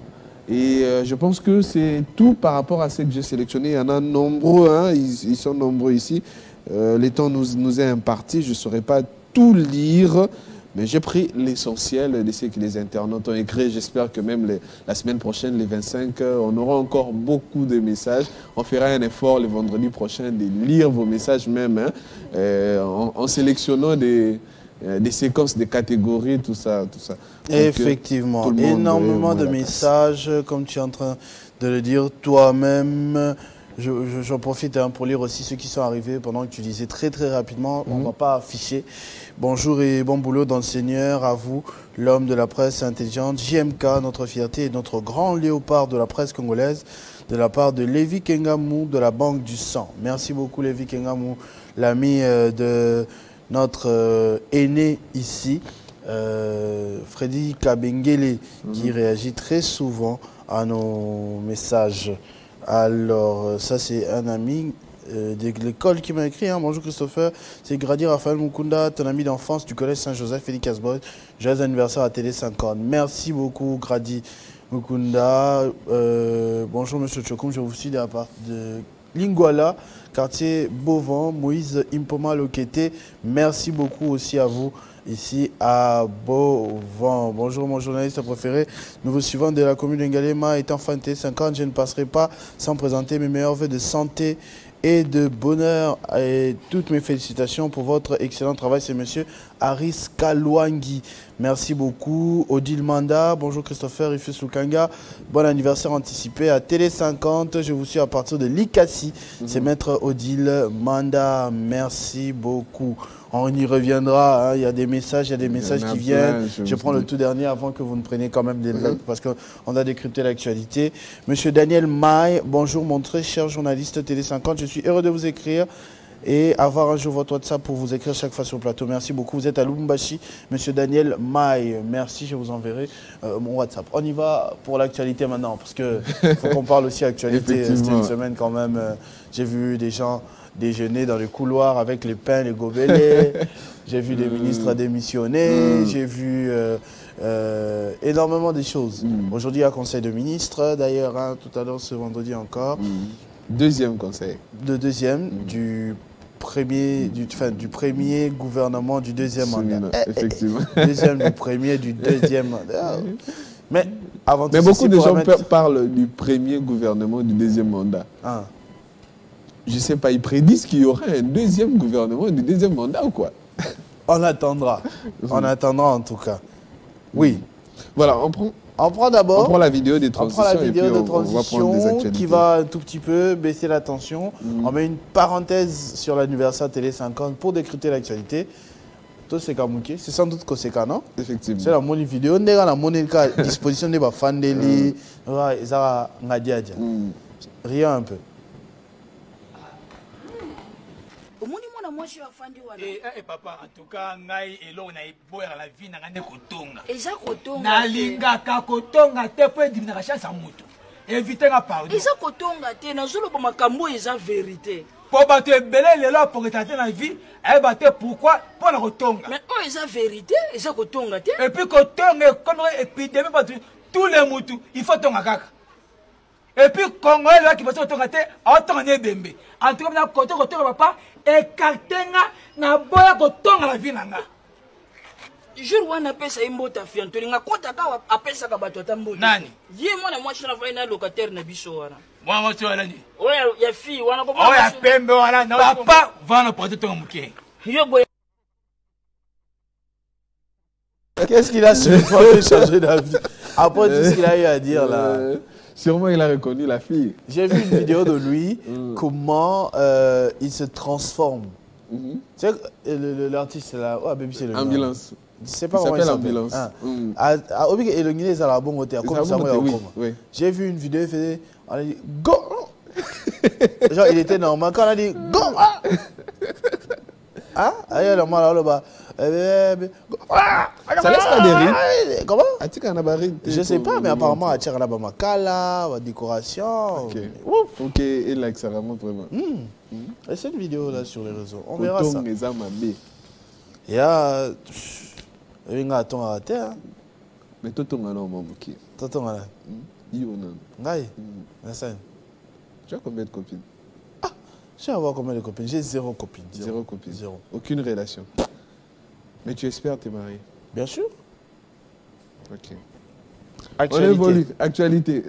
Et je pense que c'est tout par rapport à ce que j'ai sélectionné. Il y en a nombreux, hein, ils sont nombreux ici. Le temps nous est imparti, je ne saurais pas tout lire. Mais j'ai pris l'essentiel de ce que les internautes ont écrit. J'espère que même la semaine prochaine, les 25, on aura encore beaucoup de messages. On fera un effort le vendredi prochain de lire vos messages même, hein, en sélectionnant des séquences, des catégories, tout ça. Tout ça. Donc, effectivement, énormément de messages, comme tu es en train de le dire toi-même. J'en profite hein, pour lire aussi ceux qui sont arrivés pendant que tu disais très rapidement. On ne va pas afficher. Bonjour et bon boulot dans le Seigneur à vous, l'homme de la presse intelligente. JMK, notre fierté et notre grand léopard de la presse congolaise, de la part de Lévi Kengamou de la Banque du Sang. Merci beaucoup Lévi Kengamou, l'ami de notre aîné ici, Freddy Kabengele, qui réagit très souvent à nos messages. Alors, ça c'est un ami de l'école qui m'a écrit. Hein. Bonjour Christopher, c'est Grady Raphaël Mukunda, ton ami d'enfance du collège Saint-Joseph, Félix Casboy. Joyeux anniversaire à Télé 50. Merci beaucoup Grady Mukunda. Bonjour Monsieur Chokoum, je vous suis de la part de Lingwala, quartier Beauvant, Moïse Impoma Lokete. Merci beaucoup aussi à vous. Ici à Beauvant. Bonjour mon journaliste préféré. Nouveau suivant de la commune de Ngalema, étant fan de 50, je ne passerai pas sans présenter mes meilleurs vœux de santé et de bonheur. Et toutes mes félicitations pour votre excellent travail. C'est monsieur Aris Kalwangi. Merci beaucoup. Odile Manda. Bonjour Christopher Rifus Lukanga. Bon anniversaire anticipé à Télé 50. Je vous suis à partir de l'Ikassi. C'est maître Odile Manda. Merci beaucoup. On y reviendra, hein. Il y a des messages, qui viennent. Je prends le tout dernier avant que vous ne preniez quand même des lettres parce qu'on a décrypté l'actualité. Monsieur Daniel Maille, bonjour mon très cher journaliste Télé 50. Je suis heureux de vous écrire et avoir un jour votre WhatsApp pour vous écrire chaque fois sur le plateau. Merci beaucoup. Vous êtes à Lubumbashi, monsieur Daniel Maille. Merci, je vous enverrai mon WhatsApp. On y va pour l'actualité maintenant parce qu'il faut qu'on parle aussi d'actualité. C'était une semaine quand même. J'ai vu des gens déjeuner dans les couloirs avec les pains, les gobelets. J'ai vu des ministres démissionner. J'ai vu énormément de choses. Aujourd'hui, il y a un conseil de ministres, d'ailleurs, hein, tout à l'heure, ce vendredi encore. Deuxième conseil. Du premier gouvernement du deuxième mandat. Effectivement. Deuxième du premier, du deuxième mandat. Mais avant tout, beaucoup de gens parlent du premier gouvernement du deuxième mandat. Ah. Je ne sais pas, ils prédisent qu'il y aura un deuxième gouvernement du deuxième mandat ou quoi? On attendra. On attendra en tout cas. Oui. Voilà, on prend d'abord. On prend la vidéo des transitions. On prend la vidéo de on va prendre des transition qui va un tout petit peu baisser la tension. On met une parenthèse sur l'anniversaire Télé 50 pour décrypter l'actualité. C'est sans doute que c'est non? Effectivement. C'est la monnaie vidéo. On a la monnaie à disposition des fans de l'île. Rien un peu. Papa, en tout cas, ngai elo na iboya la vie na ngane kotonga. Eza kotonga. Na linga ka kotonga te po edimina chance mutu. Éviter nga pardon. Eza kotonga te na zolo ba makambo eza vérité. Po ba te belé lelo pour tenter na vie, e ba te pourquoi pour na kotonga. Mais oh eza vérité, eza kotonga te. Et puis kotonga comme épidémie ba tous les mutu, il faut tonga kaka. Et puis Congolais là qui va se tonga te, autant ne bembe. En tout cas na kotonga papa ekartenga na boya kotonga la vie nanga. Jour wana pesa imbota fiantoli nga kota ka apesa ka bato tambota. Nani? Ye mwana mwachi na vaina locataire na biso wana. Mwa mwa wana ni. Oya ya fi wana ko. Oya pembe wana na papa va na porter ton muke. Yo boya. Qu'est-ce qu'il a su pour changer d'avis après tout ce qu'il a eu à dire là? Sûrement, il a reconnu la fille. J'ai vu une vidéo de lui, comment il se transforme. Tu sais, l'artiste là, oh, baby, c'est le Ambulance. Je sais pas comment il s'appelle. Ambulance. J'ai vu une vidéo, il faisait, on a dit, go! Genre, il était normal. Quand on a dit, go! Ah, aïe, le mal là-bas. Ça laisse pas des rides. Comment? Je sais pas, mais apparemment, à Tchara Makala, la décoration. Ok, et là, ça remonte vraiment. Et c'est une vidéo là sur les réseaux. On verra ça. Il y a. Il y a un ton à terre. Mais Toton a non, mon qui? Toton a là. Ngaï. Tu as combien de copines? Je vais avoir combien de copines? J'ai 0 copines. Zéro copine. Zéro. Aucune relation. Mais tu espères te marier? Bien sûr. Ok. Actualité. On évolue. Actualité.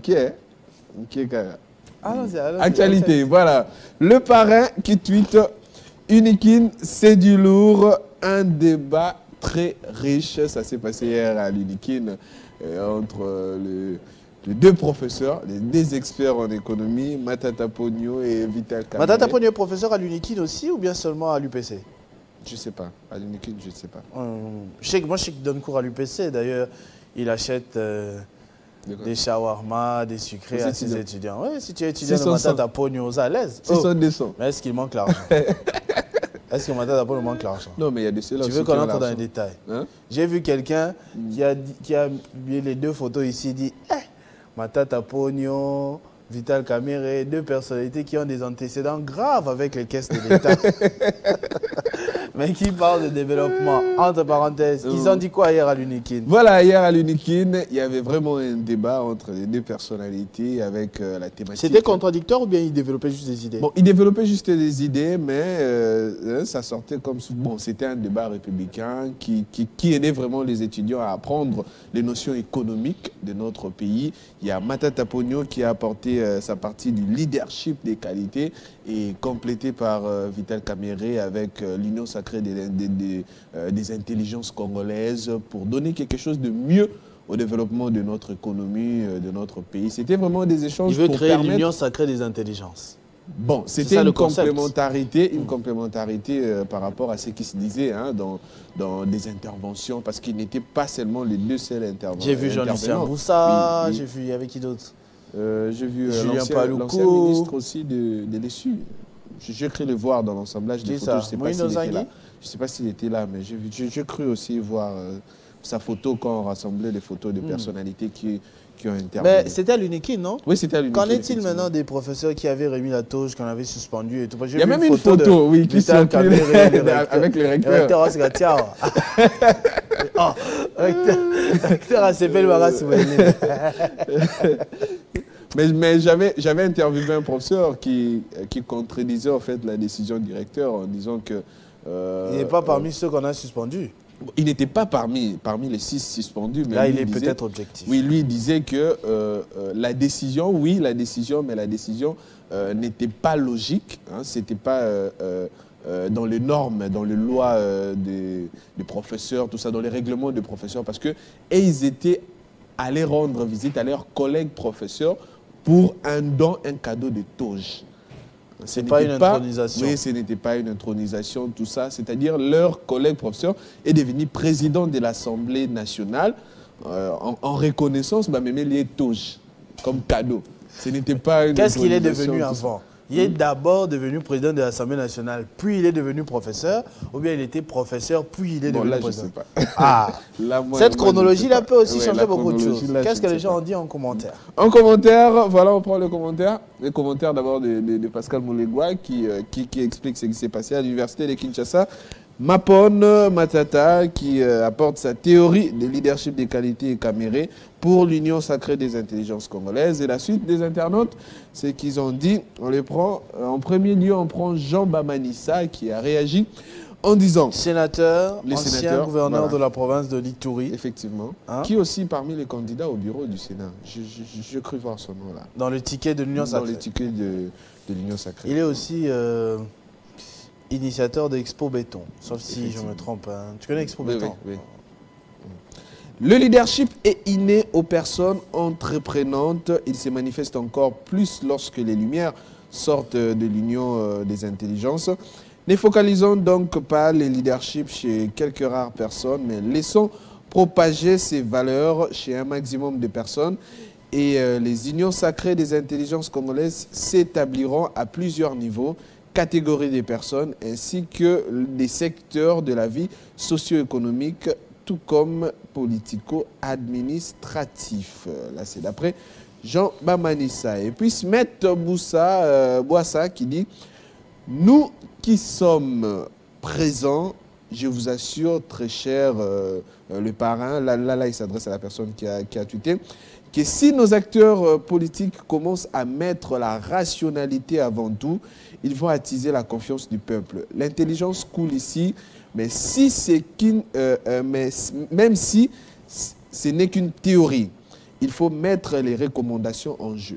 Qui est? Actualité, voilà. Le parrain qui tweete Unikin, c'est du lourd. Un débat très riche. Ça s'est passé hier à l'Unikin entre le de deux professeurs, des experts en économie, Matata Pogno et Vital Kamerhe. Matata Pogno est professeur à l'UNIKID aussi ou bien seulement à l'UPC? Je ne sais pas. À l'UNIKID, je ne sais pas. Moi, je sais qu'il donne cours à l'UPC. D'ailleurs, il achète des shawarma, des sucrés à ses étudiants. Oui, si tu es étudiant de Matata Pogno, à l'aise. Mais est-ce qu'il manque l'argent? Est-ce que Matata Pogno manque l'argent? Non, mais il y a de ceux-là. Tu veux qu'on entre dans les détails? J'ai vu quelqu'un qui a mis les deux photos ici, il dit Matata Pogno, Vital Kamerhe, deux personnalités qui ont des antécédents graves avec les caisses de l'État. Mais qui parlent de développement, entre parenthèses. Ils ont dit quoi hier à l'UNIKID? Voilà, hier à l'UNIKID, il y avait vraiment un débat entre les deux personnalités avec la thématique. C'était contradictoire ou bien ils développaient juste des idées? Bon, ils développaient juste des idées, mais ça sortait comme... Bon, c'était un débat républicain qui aidait vraiment les étudiants à apprendre les notions économiques de notre pays. Il y a Matata Pogno qui a apporté sa partie du leadership des qualités et complété par Vital Kamerhe avec l'Union sacrée des intelligences congolaises pour donner quelque chose de mieux au développement de notre économie, de notre pays. C'était vraiment des échanges. Il veut créer l'Union sacrée des intelligences. Bon, c'était une complémentarité, par rapport à ce qui se disait dans des interventions, parce qu'il n'était pas seulement les deux seuls intervenants. J'ai vu Jean-Lucien Boussa, j'ai vu avec qui d'autre? J'ai vu l'ancien ministre aussi de l'ESU. J'ai cru le voir dans l'assemblage des photos. Je ne sais pas s'il était là, mais j'ai cru aussi voir sa photo quand on rassemblait les photos de personnalités qui ont intervenu. Mais c'était à l'UNIKID, non? Oui, c'était à l'UNIKID. Qu'en est-il maintenant des professeurs qui avaient remis la toge, qu'on avait suspendu et tout? Il y a même une photo, oui, qui circule avec le recteur. Le recteur Osgatiao. Le recteur ACP, le Maras. Mais j'avais interviewé un professeur qui contredisait en fait la décision du recteur en disant que... il n'est pas parmi ceux qu'on a suspendus. Il n'était pas parmi les 6 suspendus. Mais là, il est peut-être objectif. Oui, lui, il disait que la décision n'était pas logique. Ce n'était pas dans les normes, dans les lois des professeurs, tout ça, dans les règlements des professeurs, parce qu'ils étaient allés rendre visite à leurs collègues professeurs pour un don, un cadeau de toge. Ce n'est pas une intronisation. Oui, ce n'était pas une intronisation, tout ça. C'est-à-dire leur collègue professeur est devenu président de l'Assemblée nationale en reconnaissance, même les toges comme cadeau. Ce n'était pas une Qu'est-ce qu'il est devenu avant? Il est d'abord devenu président de l'Assemblée nationale, puis il est devenu professeur, ou bien il était professeur, puis il est devenu président. Là, je sais pas. Ah, cette chronologie-là peut aussi changer beaucoup de choses. Qu'est-ce que les gens ont dit en commentaire? En commentaire, voilà, on prend le commentaire. Le commentaire d'abord de Pascal Moulegua qui explique ce qui s'est passé à l'université de Kinshasa. Mapon Matata qui apporte sa théorie de leadership des qualités et Kamerhe pour l'Union sacrée des intelligences congolaises. Et la suite des internautes, c'est qu'ils ont dit, on les prend, en premier lieu, on prend Jean Bamanissa qui a réagi en disant... ancien gouverneur de la province de l'Ituri. Effectivement. Qui aussi parmi les candidats au bureau du Sénat. Je cru voir son nom là. Dans le ticket de l'Union sacrée. Dans le ticket de l'Union sacrée. Il est aussi... initiateur d'Expo Béton, sauf si je me trompe. Tu connais Expo Béton? Oui. Le leadership est inné aux personnes entreprenantes. Il se manifeste encore plus lorsque les lumières sortent de l'union des intelligences. Ne focalisons donc pas le leadership chez quelques rares personnes, mais laissons propager ces valeurs chez un maximum de personnes. Et les unions sacrées des intelligences congolaises s'établiront à plusieurs niveaux, catégories des personnes ainsi que des secteurs de la vie socio-économique tout comme politico-administratif. Là, c'est d'après Jean Bamanissa. Et puis Smet Boissa qui dit « Nous qui sommes présents, je vous assure, très cher le parrain, là, il s'adresse à la personne qui a tweeté, que si nos acteurs politiques commencent à mettre la rationalité avant tout, ils vont attiser la confiance du peuple. L'intelligence coule ici, mais même si ce n'est qu'une théorie, il faut mettre les recommandations en jeu. »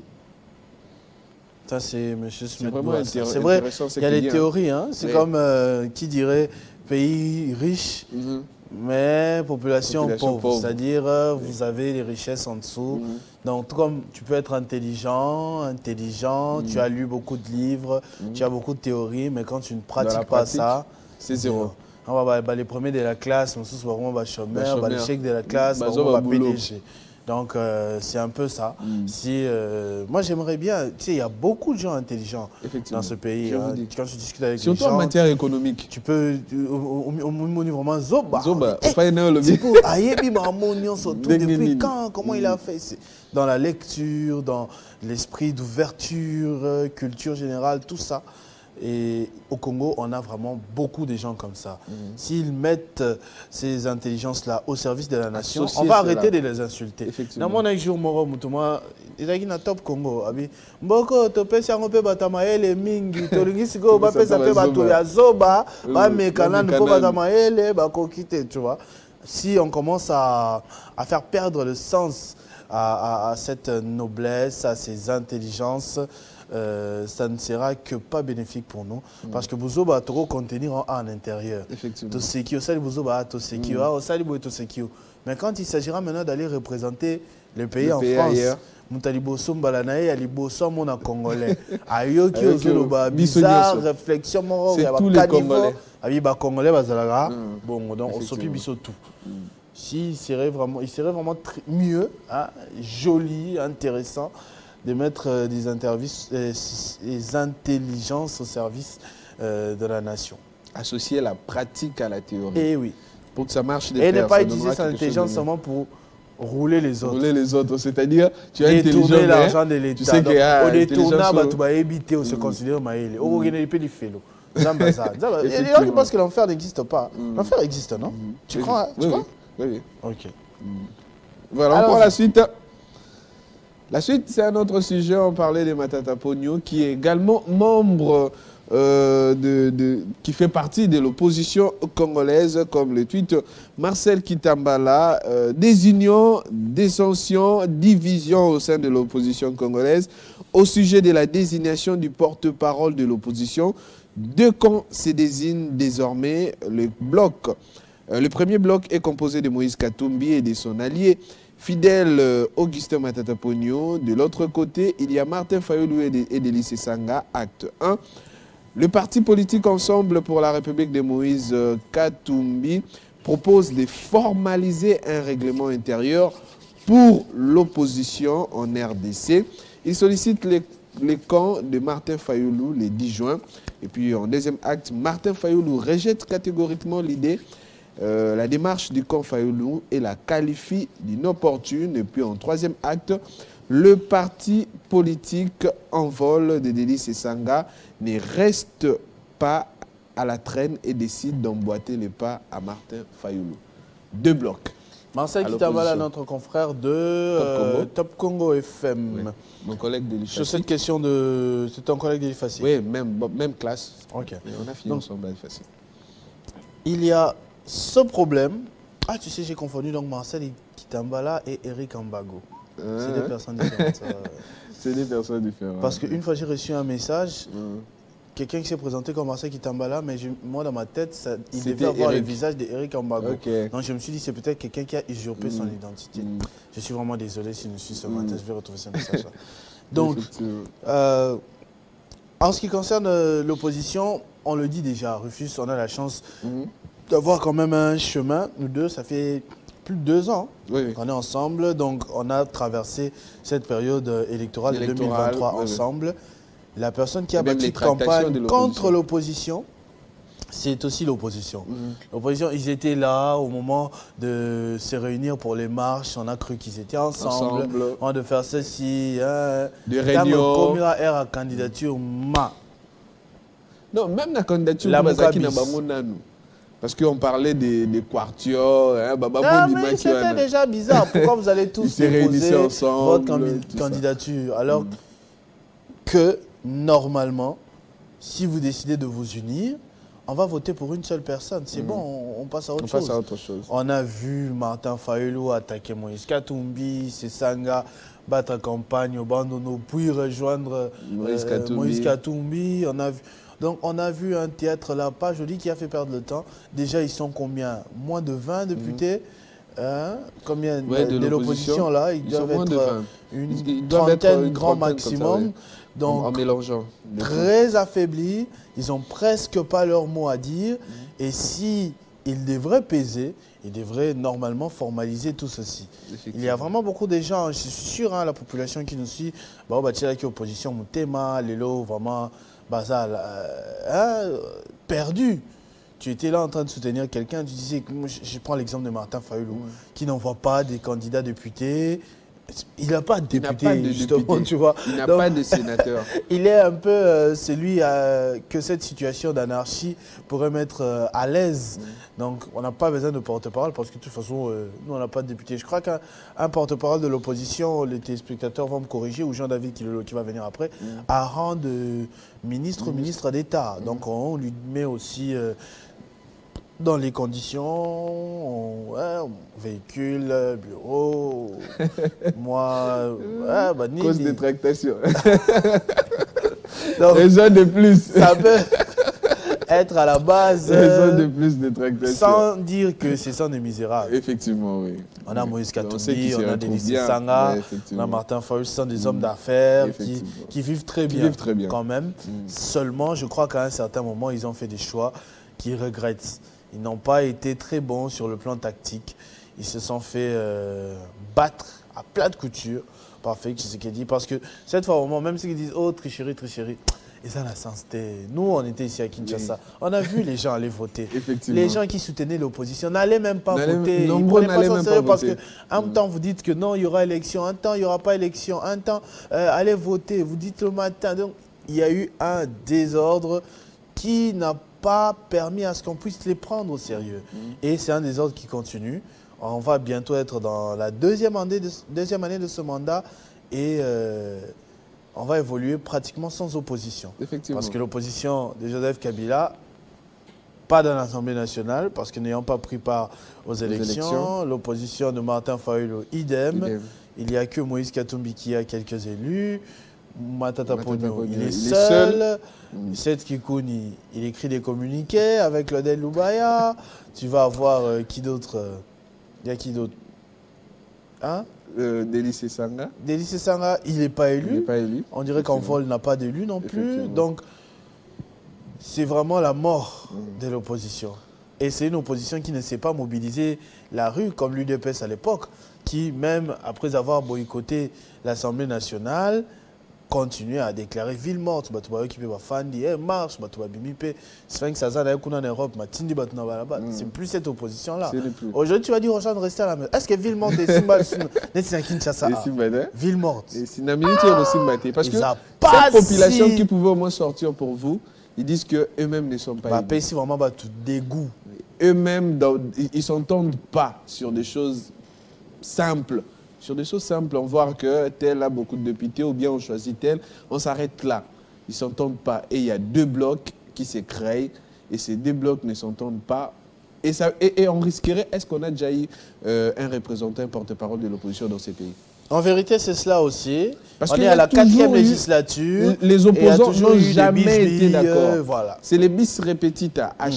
Ça, c'est M. Smith. C'est vrai, il y a les théories. Hein. C'est comme qui dirait pays riche, Mais population pauvre. C'est-à-dire, Oui. vous avez les richesses en dessous. Donc, comme tu peux être intelligent, tu as lu beaucoup de livres, tu as beaucoup de théories, mais quand tu ne pratiques pas ça, c'est zéro. Les premiers de la classe, on va chômeur, les chèques de la classe, on va PDG. Donc, c'est un peu ça. Moi, j'aimerais bien... Tu sais, il y a beaucoup de gens intelligents dans ce pays. Hein. Quand tu discutes avec surtout les gens... en matière économique. Tu peux... Au niveau vraiment... Zoba. Depuis quand? Comment il a fait? Dans la lecture, dans l'esprit d'ouverture, culture générale, tout ça. Et au Congo, on a vraiment beaucoup de gens comme ça. S'ils mettent ces intelligences-là au service de la nation, on va arrêter de les insulter. Dans mon jour, moi, il y a top Congo. Mboko, topé si on peut batamaele mingi, tolingisi go ba pesa pe bato ya zoba, ba mekana ne peut batamaele ba kokite, tu vois. Si on commence à faire perdre le sens à cette noblesse, à ces intelligences, ça ne sera que pas bénéfique pour nous. Parce que vous avez trop contenir en intérieur. Effectivement. Mais quand il s'agira maintenant d'aller représenter le pays en France, bizarre réflexion, c'est tous les Congolais. Bon, donc on s'occupe de tout. Il serait vraiment mieux, hein, joli, intéressant, de mettre des intelligences au service de la nation. Associer la pratique à la théorie. Et oui. Pour que ça marche. Et ne pas utiliser cette intelligence seulement pour rouler les autres. Rouler les autres, c'est-à-dire tu as intelligent. Détourner l'argent de l'État. Tu sais qu'il y a au détournant, tu vas éviter ou se considérer maïle. Au Guinée, il peut y faire. Il y a des gens qui pensent que l'enfer n'existe pas. L'enfer existe, non? Tu crois? Oui. Ok. Voilà, on prend la suite. La suite, c'est un autre sujet. On parlait de Matata Ponyo, qui est également membre, qui fait partie de l'opposition congolaise, comme le tweet Marcel Kitambala. Désunion, dissension, division au sein de l'opposition congolaise. Au sujet de la désignation du porte-parole de l'opposition, deux camps se désignent désormais le bloc. Le premier bloc est composé de Moïse Katumbi et de son allié fidèle Augustin Matata Ponyo. De l'autre côté, il y a Martin Fayulu et Délice Sanga, acte 1. Le parti politique Ensemble pour la République de Moïse Katumbi propose de formaliser un règlement intérieur pour l'opposition en RDC. Il sollicite les camps de Martin Fayulu le 10 juin. Et puis en deuxième acte, Martin Fayulu rejette catégoriquement l'idée, la démarche du camp Fayulu et la qualifie d'inopportune. Et puis en troisième acte, le parti politique Envol de Délice Sanga ne reste pas à la traîne et décide d'emboîter les pas à Martin Fayulu. Deux blocs. Marcel Kitambala, notre confrère de Top Congo FM. Oui. Mon collègue de l'IFACI. Sur cette question de... C'est ton collègue de l'IFACI? Oui, même classe. Ok. Et on a fini ensemble à l'IFACI. Il y a ce problème. Ah, tu sais, j'ai confondu donc Marcel Kitambala et Eric Ambago. C'est des personnes différentes. C'est des personnes différentes. Parce qu'une fois, j'ai reçu un message, quelqu'un qui s'est présenté comme Marcel Kitambala, mais moi, dans ma tête, il devait avoir le visage d'Eric Ambago. Okay. Donc, je me suis dit, c'est peut-être quelqu'un qui a usurpé son identité. Je suis vraiment désolé si je suis ce matin, je vais retrouver ce message. Donc, en ce qui concerne l'opposition, on le dit déjà, Rufus, on a la chance d'avoir quand même un chemin. Nous deux, ça fait plus de 2 ans qu'on est ensemble. Donc, on a traversé cette période électorale de 2023 ensemble. La personne qui a battu campagne contre l'opposition, c'est aussi l'opposition. L'opposition, ils étaient là au moment de se réunir pour les marches. On a cru qu'ils étaient ensemble. On de faire ceci. Des réunions. Comme la candidature, non, même la candidature, parce qu'on parlait des quartiers. Mais c'était déjà bizarre. Pourquoi vous allez tous déposer votre candidature alors que, normalement, si vous décidez de vous unir, on va voter pour une seule personne. C'est bon, on passe à autre chose. On a vu Martin Fayulu attaquer Moïse Katumbi, Sanga, battre campagne au Bandono, puis rejoindre Moïse Katumbi. Donc on a vu un théâtre là, pas joli, qui a fait perdre le temps. Déjà, ils sont combien? Moins de 20 députés. Combien de l'opposition là? Ils doivent être une trentaine grand maximum. Donc, en mélangeant. Très affaiblis. Ils n'ont presque pas leur mot à dire. Et si ils devraient peser, ils devraient normalement formaliser tout ceci. Il y a vraiment beaucoup de gens, je suis sûr, la population qui nous suit, qui est opposition, Moutema, Lelo, vraiment, perdu. Tu étais là en train de soutenir quelqu'un, tu disais, je prends l'exemple de Martin Fayulu, qui n'envoie pas des candidats députés. Il n'a pas de député, justement, tu vois. Il n'a pas de sénateur. Il est un peu celui que cette situation d'anarchie pourrait mettre à l'aise. Donc, on n'a pas besoin de porte-parole parce que de toute façon, nous, on n'a pas de député. Je crois qu'un porte-parole de l'opposition, les téléspectateurs vont me corriger, ou Jean-David qui va venir après, a rang de ministre d'État. Donc, on lui met aussi... dans les conditions, véhicule, bureau, moi, cause de tractation. Raison de plus. Ça peut être à la base. Raison de plus de tractation. Sans dire que ce sont des misérables. Effectivement, oui. On a Moïse Katumbi, on a Denis Sanga, on a Martin Fayulu, ce sont des hommes d'affaires qui vivent très bien, quand même. Seulement, je crois qu'à un certain moment, ils ont fait des choix qu'ils regrettent. Ils n'ont pas été très bons sur le plan tactique. Ils se sont fait battre à plat de couture par Félix Tshisekedi. Parce que cette fois, au moment, même ceux qui disent « Oh, tricherie, tricherie », et ça, la sens, nous, on était ici à Kinshasa. On a vu les gens aller voter. Les gens qui soutenaient l'opposition n'allaient même pas voter. Ils ne prenaient pas ça sérieux parce qu'un temps, vous dites que non, il y aura élection. Un temps, il n'y aura pas élection. Un temps, allez voter. Vous dites le matin. Donc, il y a eu un désordre qui n'a pas permis à ce qu'on puisse les prendre au sérieux. Et c'est un désordre qui continue. On va bientôt être dans la deuxième année de ce mandat et on va évoluer pratiquement sans opposition. Parce que l'opposition de Joseph Kabila, pas dans l'Assemblée nationale, parce que n'ayant pas pris part aux élections. L'opposition de Martin Fayulu, idem. Il n'y a que Moïse Katumbi qui a quelques élus. Matata Pogno, il est seul. Seth Kikouni, il écrit des communiqués avec Lodel Loubaya. Tu vas avoir qui d'autre? Il y a qui d'autre? Hein? Délice Sanga. Délice Sanga, il n'est pas élu. On dirait qu'Envol n'a pas d'élu non plus. Donc, c'est vraiment la mort de l'opposition. Et c'est une opposition qui ne sait pas mobiliser la rue comme l'UDPS à l'époque, qui, même après avoir boycotté l'Assemblée nationale, continuer à déclarer ville morte. C'est plus cette opposition-là. Aujourd'hui, tu vas dire aux gens de rester à la maison. Est-ce que ville morte est Kinshasa? Ville morte. Parce que cette population qui pouvait au moins sortir pour vous, ils disent qu'eux-mêmes ne sont pas élus. C'est vraiment tout dégoût. Eux-mêmes, ils ne s'entendent pas sur des choses simples. Sur des choses simples, on voit que tel a beaucoup de députés ou bien on choisit tel, on s'arrête là. Ils ne s'entendent pas. Et il y a deux blocs qui se créent et ces deux blocs ne s'entendent pas. Et on risquerait, est-ce qu'on a déjà eu un représentant, un porte-parole de l'opposition dans ces pays? En vérité, c'est cela aussi. Parce on est à la 4e législature. Les opposants n'ont jamais été d'accord. Voilà. C'est les bis répétita. À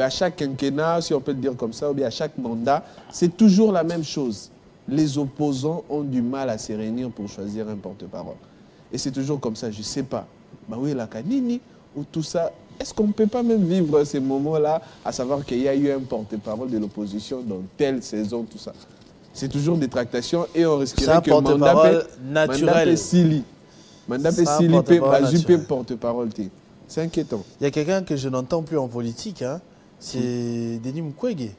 chaque quinquennat, si on peut le dire comme ça, ou bien à chaque mandat, c'est toujours la même chose. Les opposants ont du mal à se réunir pour choisir un porte-parole. Et c'est toujours comme ça, je ne sais pas. Bah oui, la Kanini, ou tout ça. Est-ce qu'on ne peut pas même vivre ces moments-là, à savoir qu'il y a eu un porte-parole de l'opposition dans telle saison, tout ça? C'est toujours des tractations et on risquerait que porte-parole naturel. Mandat Sili porte-parole. C'est inquiétant. Il y a quelqu'un que je n'entends plus en politique, hein. C'est Denis Mukwege.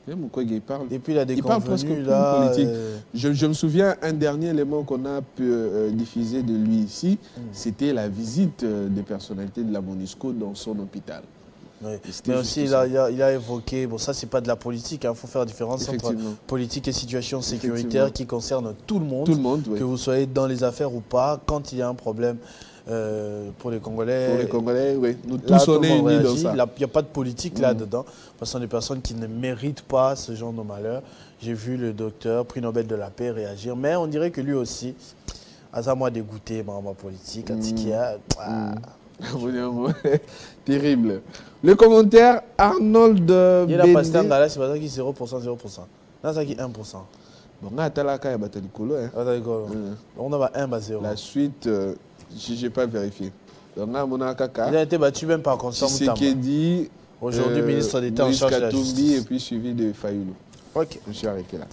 Il parle. Depuis la il parle presque plus politique. Je me souviens, un dernier élément qu'on a pu diffuser de lui ici, c'était la visite des personnalités de la MONUSCO dans son hôpital. Oui. Mais aussi, il a évoqué, bon ça c'est pas de la politique, il faut faire la différence entre politique et situation sécuritaire qui concerne tout le monde, que vous soyez dans les affaires ou pas, quand il y a un problème pour les Congolais. Pour les Congolais, oui. Nous tous on est unis dans ça. Il n'y a pas de politique là-dedans, parce que ce sont des personnes qui ne méritent pas ce genre de malheur. J'ai vu le docteur, prix Nobel de la paix, réagir, mais on dirait que lui aussi, à moi dégoûté par ma politique. Atikia. Terrible. Le commentaire Arnold Il y a Bende. pas là, c'est pas ça qui 0%, 0%. Là, ça qui 1%. Bon, on a talaka et batalikolo. On a 1 à 0. La suite, je n'ai pas vérifié. Donc, là, on a kaka. Il a été battu même par Constant Moutamba. Tshisekedi, Aujourd'hui, ministre d'État en charge de la justice. Et puis suivi de Fayoulou. Ok. Je me suis arrêté là.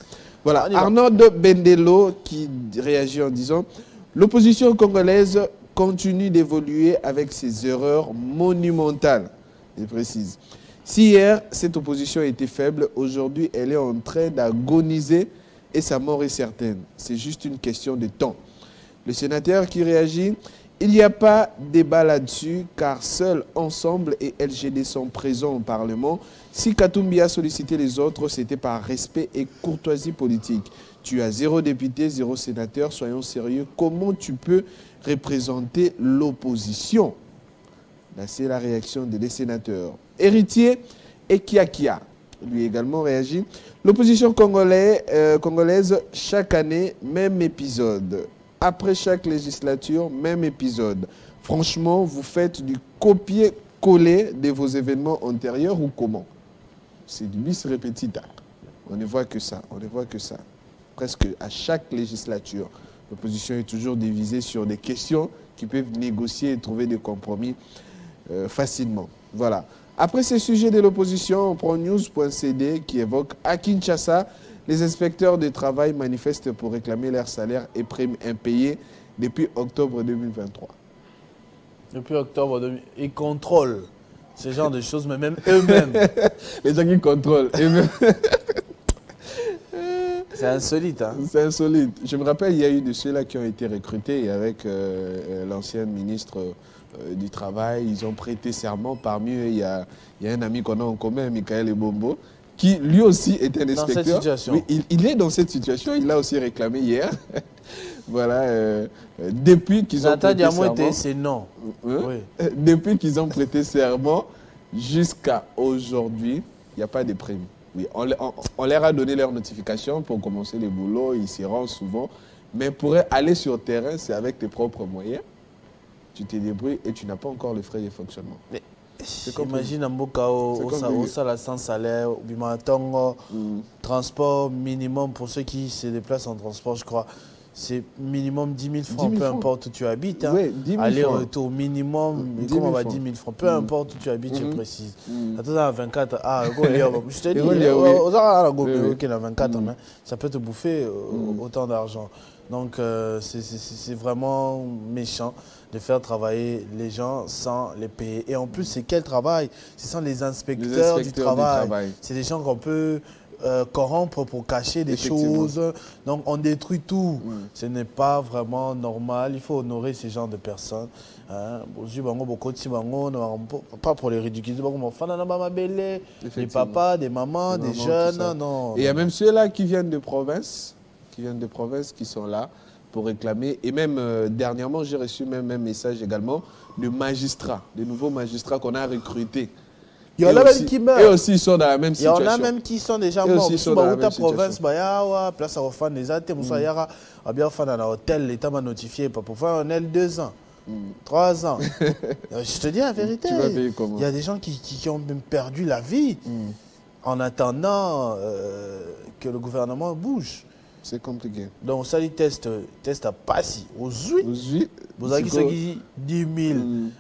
Voilà, Arnold Bendelo qui réagit en disant « L'opposition congolaise continue d'évoluer avec ses erreurs monumentales. » Il précise. Si hier, cette opposition était faible, aujourd'hui, elle est en train d'agoniser et sa mort est certaine. C'est juste une question de temps. Le sénateur qui réagit « Il n'y a pas débat là-dessus car seuls Ensemble et LGD sont présents au Parlement. Si Katumbi a sollicité les autres, c'était par respect et courtoisie politique. Tu as 0 député, 0 sénateur, soyons sérieux. Comment tu peux représenter l'opposition ?» Là, c'est la réaction des sénateurs. Héritier Ekiakia, lui également réagit. L'opposition congolaise, chaque année, même épisode. Après chaque législature, même épisode. Franchement, vous faites du copier-coller de vos événements antérieurs ou comment? C'est du bis repetita. On ne voit que ça. On ne voit que ça. Presque à chaque législature, l'opposition est toujours divisée sur des questions qui peuvent négocier et trouver des compromis facilement. Voilà. Après ces sujets de l'opposition, on prend news.cd qui évoque à Kinshasa, les inspecteurs de travail manifestent pour réclamer leur salaire et primes impayés depuis octobre 2023. Depuis octobre 2023, ils contrôlent ce genre de choses, mais même eux-mêmes. Les gens qui contrôlent eux-mêmes. C'est insolite. Hein? C'est insolite. Je me rappelle, il y a eu de ceux-là qui ont été recrutés avec l'ancienne ministre du Travail. Ils ont prêté serment. Parmi eux, il y a un ami qu'on a en commun, Michael Ebombo, qui lui aussi était un inspecteur. Dans cette situation. Oui, il est dans cette situation. Il l'a aussi réclamé hier. Voilà. Depuis qu'ils ont prêté serment. C'est non. Oui. Depuis qu'ils ont prêté serment jusqu'à aujourd'hui, il n'y a pas de prime. Oui, on leur a donné leur notification pour commencer le boulot. Ils s'y rendent souvent. Mais pour aller sur le terrain, c'est avec tes propres moyens. Tu te débrouilles et tu n'as pas encore les frais de fonctionnement. Mais imagine un Mboka au salaire sans salaire, transport minimum pour ceux qui se déplacent en transport, je crois. C'est minimum 10 000 francs, peu importe où tu habites. Hein. Oui, 10 000 aller-retour minimum, comment on va 10 000 francs, peu importe où tu habites, je précise. Attends, à 24, je te dis, aux 24, ça peut te bouffer autant d'argent. Donc, c'est vraiment méchant de faire travailler les gens sans les payer. Et en plus, c'est quel travail? Ce sont les inspecteurs du travail. C'est des gens qu'on peut corrompre pour cacher des choses. Donc, on détruit tout. Ce n'est pas vraiment normal. Il faut honorer ce genre de personnes. Hein? Pas pour les ridiculiser. Les papas, des mamans, des jeunes. Non. Et il y a même ceux-là qui viennent de province. Qui sont là pour réclamer. Et même dernièrement, j'ai reçu même un message également de magistrats, de nouveaux magistrats qu'on a recrutés. Il y en a même qui meurent. Et aussi, ils sont dans la même situation. Il y en a même qui sont déjà morts. Ils sont dans la même province, place à fan des athées, bien fan dans l'hôtel, l'État m'a notifié pour faire un L 2 ans. 3 ans. Je te dis la vérité. Tu vas payer comment? Il y a des gens qui ont même perdu la vie en attendant que le gouvernement bouge. C'est compliqué. Donc, ça dit test à passer. Aux 8. Vous avez dit 10 000.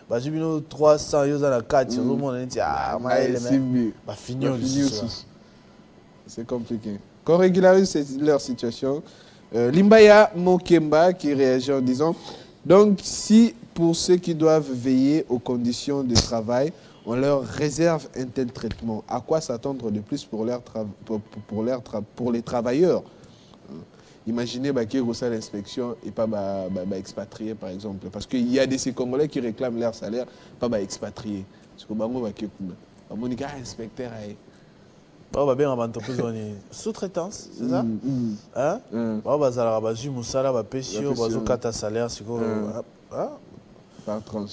Bah, j'ai mis 300, il y a 4. Tout le monde a dit, ah, bah, fini aussi. C'est compliqué. Qu'on régularise leur situation. Limbaya Mokemba qui réagit en disant, donc, si pour ceux qui doivent veiller aux conditions de travail, on leur réserve un tel traitement, à quoi s'attendre de plus pour les travailleurs? Imaginez qu'il y a l'inspection et pas expatrié, par exemple. Parce qu'il y a des Congolais qui réclament leur salaire, pas expatrié. Parce que les inspecteur. On va bien en sous-traitance, c'est ça? Hein? On va salaire, par tranche.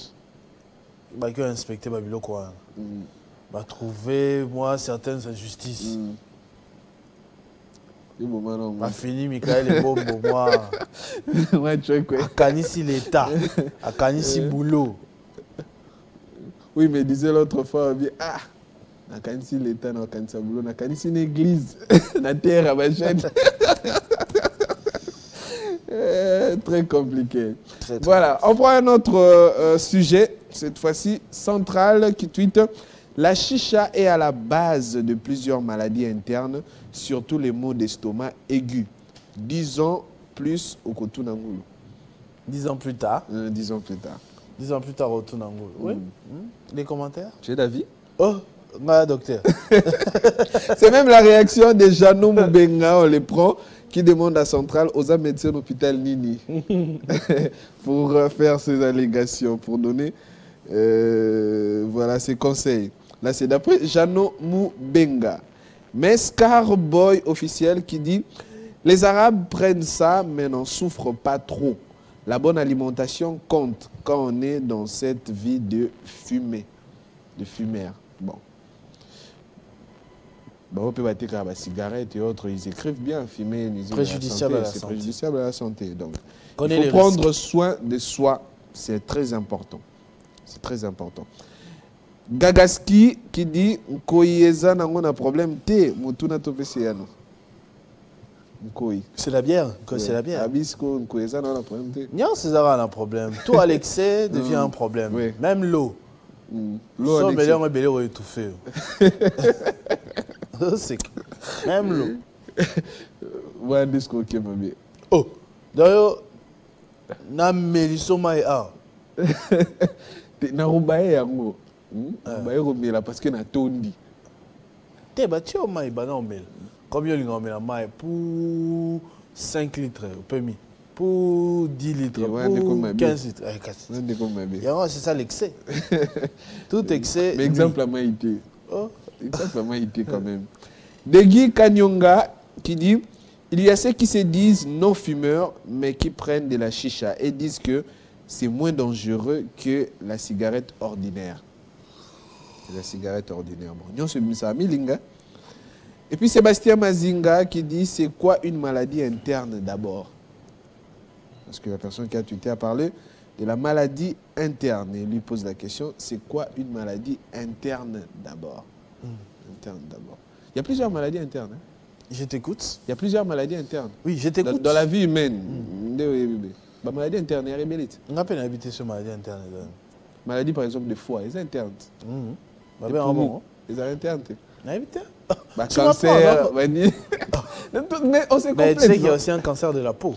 On va inspecter quoi. On va trouver, moi, certaines injustices. A fini Michael et Bombo, moi. Moi, tu vois quoi? A Kanisi l'État. A Kanisi boulot. Oui, mais disait l'autre fois, ah, a Kanisi l'État, a Kanisi boulot, a Kanisi une église, la terre à ma chaîne. Très compliqué. Très Voilà, on prend un autre sujet, cette fois-ci central, qui tweet: la chicha est à la base de plusieurs maladies internes, surtout les maux d'estomac aigus. 10 ans plus au Kotunangulu. 10 ans plus tard. 10 ans plus tard. 10 ans plus tard au Kotunangulu. Oui. Les commentaires? Tu es d'avis? Oh, ma docteur. C'est même la réaction de Jano Moubenga, on les prend, qui demande à Centrale aux médecins d'hôpital Nini pour faire ces allégations, pour donner voilà, ses conseils. Là, c'est d'après Jano Moubenga. Mais Scarboy officiel qui dit: les Arabes prennent ça, mais n'en souffrent pas trop. La bonne alimentation compte quand on est dans cette vie de fumée, de fumeur. Bon. On peut battre la cigarette et autres, ils écrivent bien, fumer, préjudiciable à la santé. C'est préjudiciable à la santé. Donc, il faut prendre soin de soi, c'est très important. C'est très important. Gagaski qui dit: Koyeza n'a pas problème, mutuna topesiano. C'est la bière. C'est la bière. Abisco, Koyeza n'a pas problème. Non, César a un problème. Tout à l'excès devient un problème. Oui. Même l'eau. L'eau à l'excès. On est étouffé. C'est même l'eau. Ouais, disco qui m'a bien. Oh, d'ailleurs, na melisoma et a. Na rubaye yango. Rubaye romela parce que na tondi. Te bati o mai bana omel. Combien il ngomela mai pour 5 litres au permis. Pour 10 litres, pour 15 litres. C'est ça l'excès. Tout excès. Mais exemple à Maïté. Oh. Exemple à Maïté quand même. Degui Kanyonga qui dit: il y a ceux qui se disent non fumeurs mais qui prennent de la chicha et disent que c'est moins dangereux que la cigarette ordinaire. La cigarette ordinaire. Bon, et puis Sébastien Mazinga qui dit: c'est quoi une maladie interne d'abord? Parce que la personne qui a tweeté a parlé de la maladie interne. Et lui pose la question: c'est quoi une maladie interne d'abord? Interne d'abord. Il y a plusieurs maladies internes. Hein? Je t'écoute. Il y a plusieurs maladies internes. Oui, je t'écoute. Dans la vie humaine. La maladie interne, il y a rébellite. On a peine habité sur maladie interne. Maladie par exemple de foie, les internes. Les internes. Cancer, mais on s'est mais tu sais qu'il y a aussi un cancer de la peau.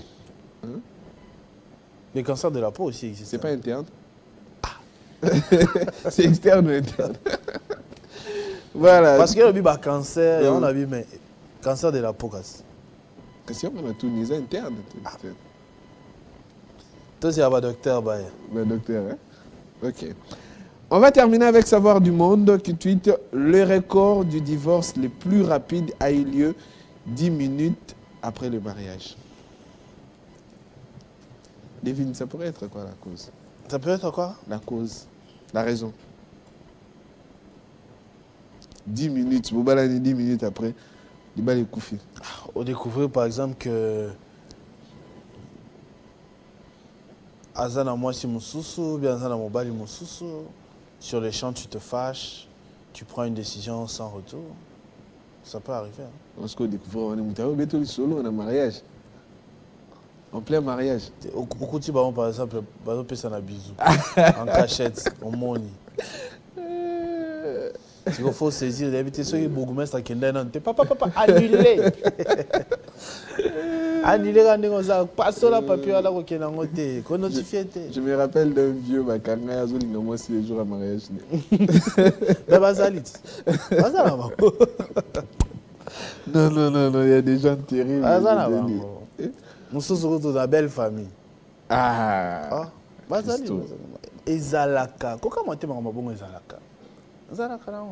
Le cancer de la peau aussi existe. C'est pas interne. C'est externe ou interne. Voilà. Parce qu'il y a eu un cancer, on a vu, mais cancer de la peau. Question, on a tout mis interne. Toi, c'est un docteur. Le docteur, hein? Ok. On va terminer avec Savoir du Monde qui tweet: le record du divorce le plus rapide a eu lieu 10 minutes après le mariage. Devine, ça pourrait être quoi la cause? Ça peut être quoi? La cause, la raison. 10 minutes, Bobalani 10 minutes après, il va les couper. On découvre par exemple que Azana moi si Moussousou, bien Azana Mobali Moussousou, sur les champs tu te fâches, tu prends une décision sans retour. Ça peut arriver. Hein. Parce qu'on découvre, on est solo, on a un mariage. En plein mariage. Au côté, par exemple, on peut s'en bisou. En cachette, au moni. Il faut saisir, d'habiter ceux qui bourgmestre qui n'ont pas annulé. Annulé quand on a passé la papier à la roquette en côté. Je me rappelle d'un vieux Bakanga, il a aussi les jours à mariage. Mais Bazalit. Non, il y a des gens terribles. Nous sommes dans une belle famille. Ah. Bazalit. Ezalaka. Comment tu m'as dit Ezalaka? Ezalaka là.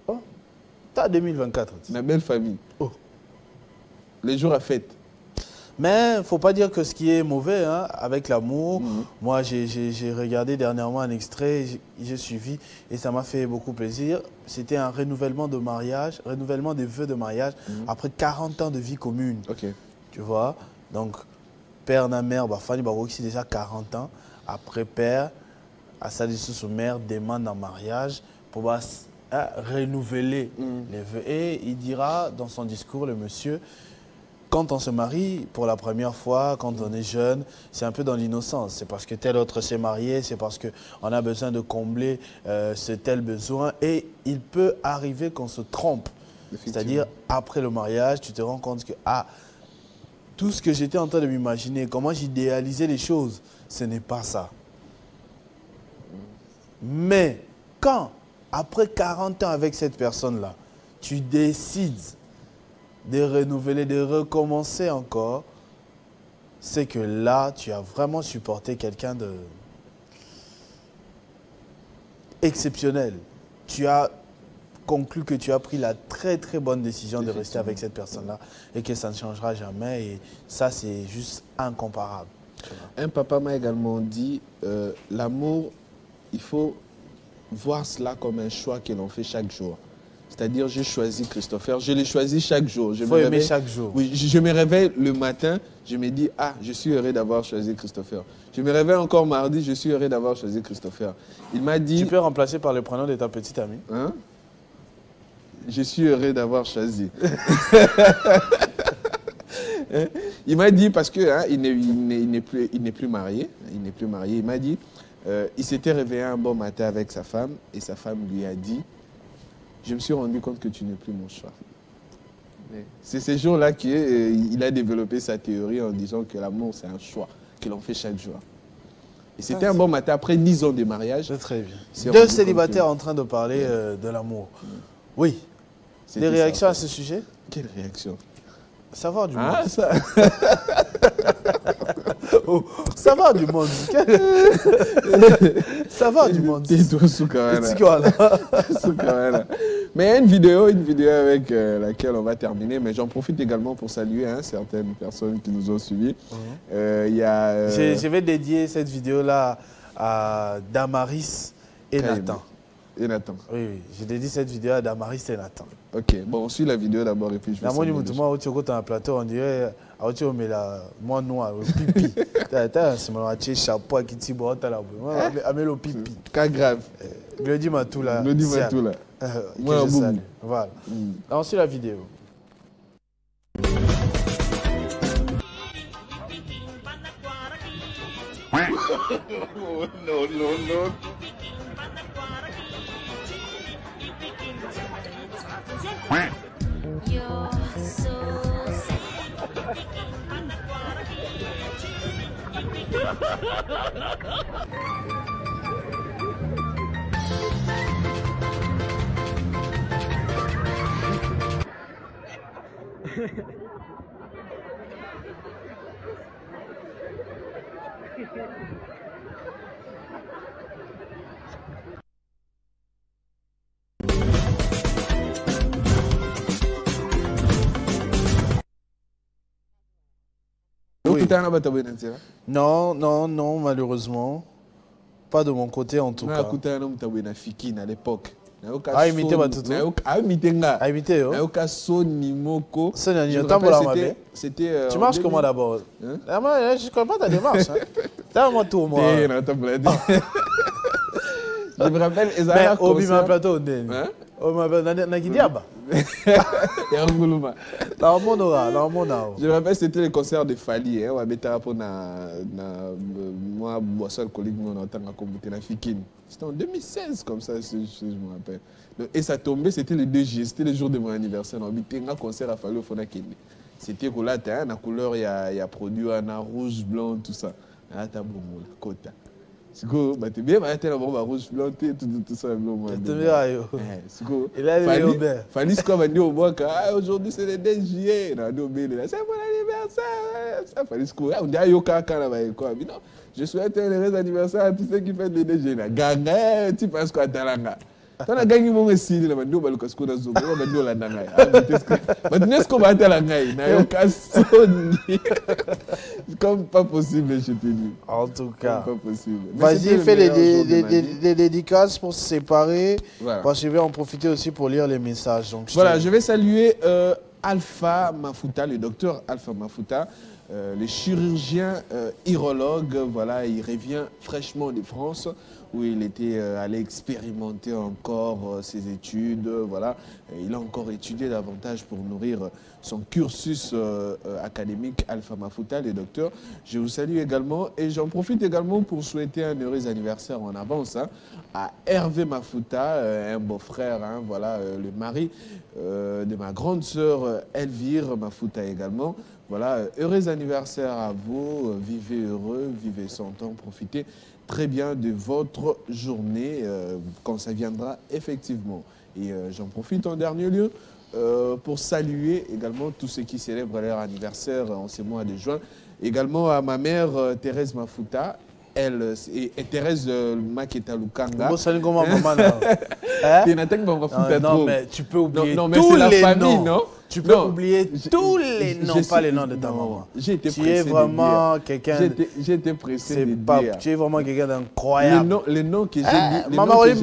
Oh. T'as 2024. Une belle famille. Oh. Les jours à fête. Mais il ne faut pas dire que ce qui est mauvais, hein, avec l'amour. Moi, j'ai regardé dernièrement un extrait, j'ai suivi et ça m'a fait beaucoup plaisir. C'était un renouvellement de mariage, renouvellement des vœux de mariage après 40 ans de vie commune. Tu vois? Donc, père na mère, Fanny Baroki, déjà 40 ans. Après père, à sa mère demande en mariage pour renouveler les vœux. Et il dira dans son discours, le monsieur, quand on se marie pour la première fois, quand on est jeune, c'est un peu dans l'innocence. C'est parce que tel autre s'est marié, c'est parce qu'on a besoin de combler ce tel besoin. Et il peut arriver qu'on se trompe. C'est-à-dire, après le mariage, tu te rends compte que tout ce que j'étais en train de m'imaginer, comment j'idéalisais les choses, ce n'est pas ça. Mais quand, après 40 ans avec cette personne-là, tu décides de renouveler, de recommencer encore, c'est que là, tu as vraiment supporté quelqu'un de exceptionnel. Tu as conclu que tu as pris la très très bonne décision de rester avec cette personne-là et que ça ne changera jamais. Et ça, c'est juste incomparable. Un papa m'a également dit, l'amour, il faut voir cela comme un choix que l'on fait chaque jour. C'est-à-dire, j'ai choisi Christopher, je l'ai choisi chaque jour. Il faut aimer chaque jour. Oui, je me réveille le matin, je me dis, je suis heureux d'avoir choisi Christopher. Je me réveille encore mardi, je suis heureux d'avoir choisi Christopher. Il m'a dit... Tu peux remplacer par le prénom de ta petite amie. Hein? Je suis heureux d'avoir choisi. Il m'a dit, parce qu'il n'est plus marié, il m'a dit, il s'était réveillé un bon matin avec sa femme et sa femme lui a dit, je me suis rendu compte que tu n'es plus mon choix. C'est ces jours-là qu'il a développé sa théorie en disant que l'amour, c'est un choix que l'on fait chaque jour. Et c'était un bon matin, après 10 ans de mariage. C'est très bien. Deux célibataires en train de parler de l'amour. Oui. Des réactions à ce sujet? Quelle réaction? Savoir du monde. Ah, ça. Savoir du monde. Savoir du monde. Mais il y a une vidéo avec laquelle on va terminer, mais j'en profite également pour saluer certaines personnes qui nous ont suivis. Je vais dédier cette vidéo-là à Damaris et Nathan. Et Nathan. Oui, je dédie cette vidéo à Damaris et Nathan. Ok, bon, on suit la vidéo d'abord et puis je vais saluer. Moi, tu es un plateau, on dirait, mais la moi noir, le pipi. C'est mon chapeau qui t'y boit, le pipi. Pas grave. Le dis moi tout là. Le dis moi tout là. Moi, voilà. On suit la vidéo. No. You're so Non, malheureusement. Pas de mon côté en tout cas. À l'époque. Imité Batutu. Imité. C'était. Tu marches comment d'abord? Je ne connais pas ta démarche. T'as-moi tout, moi. Je me rappelle, Obima Plateau, je me rappelle, c'était le concert de Fali. C'était en 2016, comme ça, je me rappelle. Et ça tombait, c'était le 2 juillet, c'était le jour de mon anniversaire. Un concert à Fali au Fonakene. C'était que là, la couleur, il y a produit rouge, blanc, tout ça. Là, tu as bon, quota. C'est quoi, tu bien, tu as bon, rouge, blanc, tout ça. Il a le Robert. Fali, ce qu'on va dire au bois, aujourd'hui c'est le 2 juillet. C'est mon anniversaire. Fali, ce qu'on on dit à Yoka, quoi. Je souhaite un heureux anniversaire à tous ceux qui fêtent le 2 juillet. Ganga, tu penses quoi, Talanga? Tu as gagné mon style, tu as dit que tu as dit comme pas possible, je te dis. En tout cas. Pas possible. Vas-y, fais les dédicaces pour se séparer. Voilà. Parce que je vais en profiter aussi pour lire les messages. Donc, voilà, je vais saluer Alpha Mafuta, le docteur Alpha Mafuta, le chirurgien urologue. Voilà, il revient fraîchement de France où il était allé expérimenter encore ses études. Voilà, il a encore étudié davantage pour nourrir son cursus académique. Alpha Mafuta, le docteur. Je vous salue également et j'en profite également pour souhaiter un heureux anniversaire en avance à Hervé Mafuta, un beau-frère, voilà, le mari de ma grande sœur Elvire Mafuta également. Voilà, heureux anniversaire à vous, vivez heureux, vivez sans temps, profitez très bien de votre journée quand ça viendra effectivement. Et j'en profite en dernier lieu pour saluer également tous ceux qui célèbrent leur anniversaire en ce mois de juin. Également à ma mère Thérèse Mafuta, elle et Thérèse Maketa Lukanga. Non, mais tu peux oublier tous les noms. Non, tu peux oublier tous les noms, pas les noms de ta maman. J'ai été pressé. Tu es vraiment quelqu'un. J'ai été pressé de dire. Tu es vraiment quelqu'un d'incroyable. Les noms que j'ai dit. Maman Les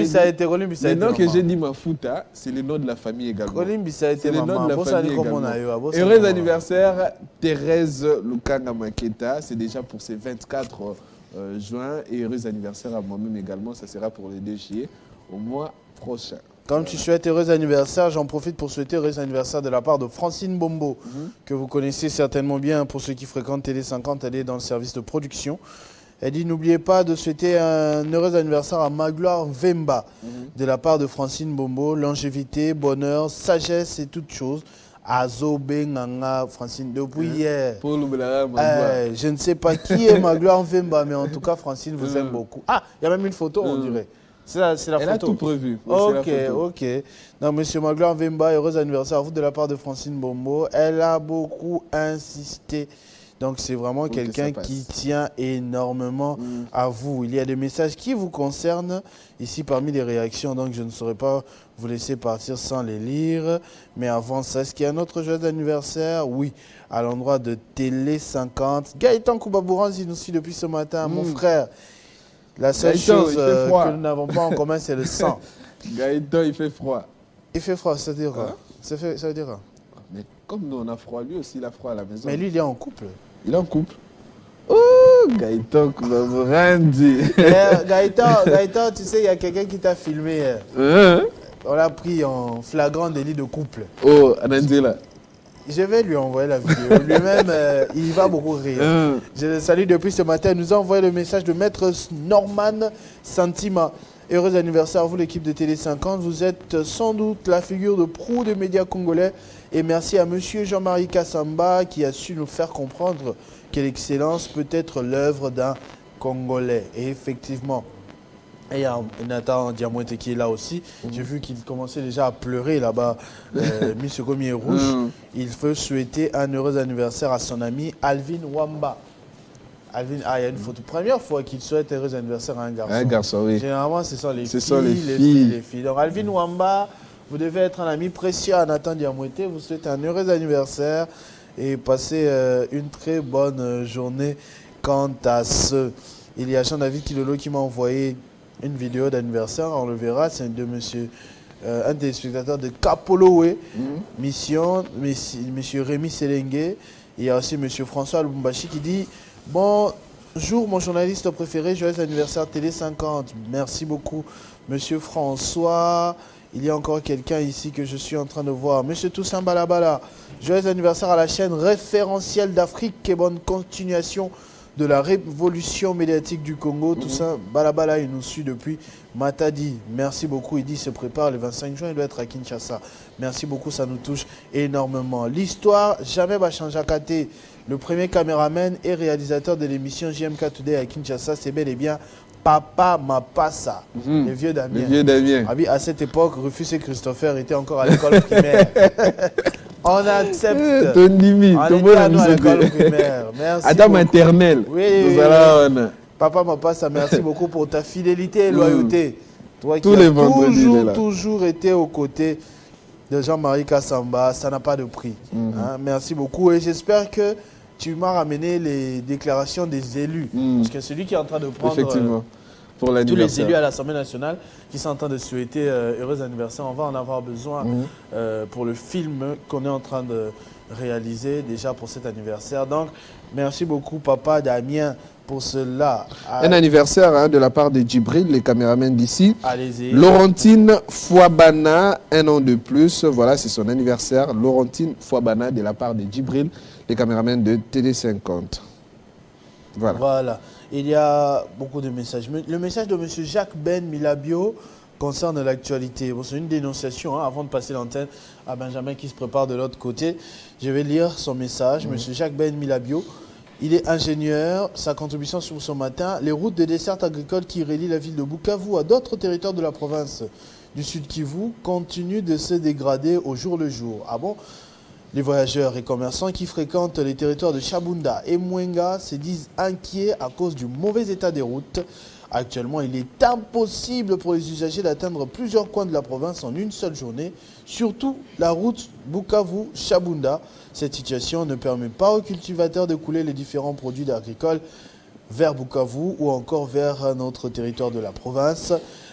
noms que j'ai dit Mafuta, c'est les noms de la famille également. C'est les noms de la famille également. Heureux anniversaire, Thérèse Lukanga Maketa. C'est déjà pour ses 24 juin. Et heureux anniversaire à moi-même également. Ça sera pour le 2 juillet au mois prochain. Comme tu souhaites heureux anniversaire, j'en profite pour souhaiter heureux anniversaire de la part de Francine Bombo, que vous connaissez certainement bien pour ceux qui fréquentent Télé 50, elle est dans le service de production. Elle dit n'oubliez pas de souhaiter un heureux anniversaire à Magloire Vemba, de la part de Francine Bombo, longévité, bonheur, sagesse et toutes choses. Azo Benganga, Francine, depuis hier. Je ne sais pas qui est Magloire Vemba, mais en tout cas, Francine vous aime beaucoup. Ah, il y a même une photo, on dirait. C'est la photo. Elle a tout prévu. Ok, ok. Donc, monsieur Magloire Vemba, heureux anniversaire à vous de la part de Francine Bombo. Elle a beaucoup insisté. Donc, c'est vraiment quelqu'un qui tient énormément à vous. Il y a des messages qui vous concernent ici parmi les réactions. Donc, je ne saurais pas vous laisser partir sans les lire. Mais avant ça, est-ce qu'il y a un autre joyeux anniversaire? Oui, à l'endroit de Télé 50. Gaëtan Koubabouranz, il nous suit depuis ce matin. Mon frère. La seule chose que nous n'avons pas en commun, c'est le sang. Gaëtan, il fait froid. Il fait froid, ça veut dire quoi? Ça veut dire quoi? Mais comme nous, on a froid, lui aussi, il a froid à la maison. Mais lui, il est en couple. Il est en couple. Oh, Gaëtan, Koubabouranzi. Gaëtan, tu sais, il y a quelqu'un qui t'a filmé. On l'a pris en flagrant délit de couple. Oh, Anandela. Je vais lui envoyer la vidéo. Lui-même, il va beaucoup rire. Je le salue depuis ce matin. Il nous a envoyé le message de Maître Norman Santima. Heureux anniversaire à vous, l'équipe de Télé 50. Vous êtes sans doute la figure de proue des médias congolais. Et merci à monsieur Jean-Marie Kassamba qui a su nous faire comprendre que l'excellence peut être l'œuvre d'un Congolais. Et effectivement, et il y a Nathan Diamouette qui est là aussi. J'ai vu qu'il commençait déjà à pleurer là-bas. Monsieur Gomier Rouge. Il veut souhaiter un heureux anniversaire à son ami Alvin Wamba. Alvin, il y a une photo. Première fois qu'il souhaite un heureux anniversaire à un garçon. Un garçon, oui. Généralement, ce sont les filles. Donc Alvin Wamba, vous devez être un ami précieux à Nathan Diamouette. Vous souhaitez un heureux anniversaire et passer une très bonne journée. Quant à ce, il y a Jean-David Kilolo qui m'a envoyé une vidéo d'anniversaire, on le verra, c'est de monsieur, un des spectateurs de Kapolowe, Mission, monsieur Rémi Selengue. Il y a aussi monsieur François Lubumbashi qui dit « Bonjour mon journaliste préféré, joyeux anniversaire Télé 50. » Merci beaucoup monsieur François. Il y a encore quelqu'un ici que je suis en train de voir. Monsieur Toussaint Balabala, joyeux anniversaire à la chaîne référentielle d'Afrique et bonne continuation de la révolution médiatique du Congo, tout ça, Balabala, il nous suit depuis Matadi. Merci beaucoup, il dit, il se prépare le 25 juin, il doit être à Kinshasa. Merci beaucoup, ça nous touche énormément. L'histoire, jamais va changer à Kate. Le premier caméraman et réalisateur de l'émission JMK Today à Kinshasa, c'est bel et bien Papa Mapassa, le vieux Damien. Le vieux Damien. À cette époque, Rufus et Christopher étaient encore à l'école primaire. On accepte. Ton limite. On était à nous à l'école primaire. Merci. À ta maternelle. Oui. Papa Mapassa, merci beaucoup pour ta fidélité et loyauté. Toi Tous qui les as vendredis, il est là. toujours été aux côtés de Jean-Marie Kassamba, ça n'a pas de prix. Hein, merci beaucoup et j'espère que tu m'as ramené les déclarations des élus. Parce que celui qui est en train de prendre Effectivement. Pour tous les l'anniversaire. élus à l'Assemblée nationale qui sont en train de souhaiter heureux anniversaire, on va en avoir besoin pour le film qu'on est en train de réaliser déjà pour cet anniversaire. Donc, merci beaucoup papa Damien pour cela. Un anniversaire hein, de la part de Djibril, les caméramans d'ici. Allez-y. Laurentine Fouabana, un an de plus. Voilà, c'est son anniversaire. Laurentine Fouabana de la part de Djibril, les caméramans de TD50. Voilà. Voilà. Il y a beaucoup de messages. Le message de M. Jacques Ben Milabio concerne l'actualité. Bon, c'est une dénonciation hein, avant de passer l'antenne à Benjamin qui se prépare de l'autre côté. Je vais lire son message. M. Jacques Ben Milabio. Il est ingénieur, sa contribution sur ce matin, les routes de desserte agricole qui relient la ville de Bukavu à d'autres territoires de la province du Sud Kivu continuent de se dégrader au jour le jour. Ah bon? Les voyageurs et commerçants qui fréquentent les territoires de Chabunda et Mwenga se disent inquiets à cause du mauvais état des routes. Actuellement, il est impossible pour les usagers d'atteindre plusieurs coins de la province en une seule journée, surtout la route Bukavu-Chabunda. Cette situation ne permet pas aux cultivateurs de couler les différents produits agricoles vers Bukavu ou encore vers notre territoire de la province.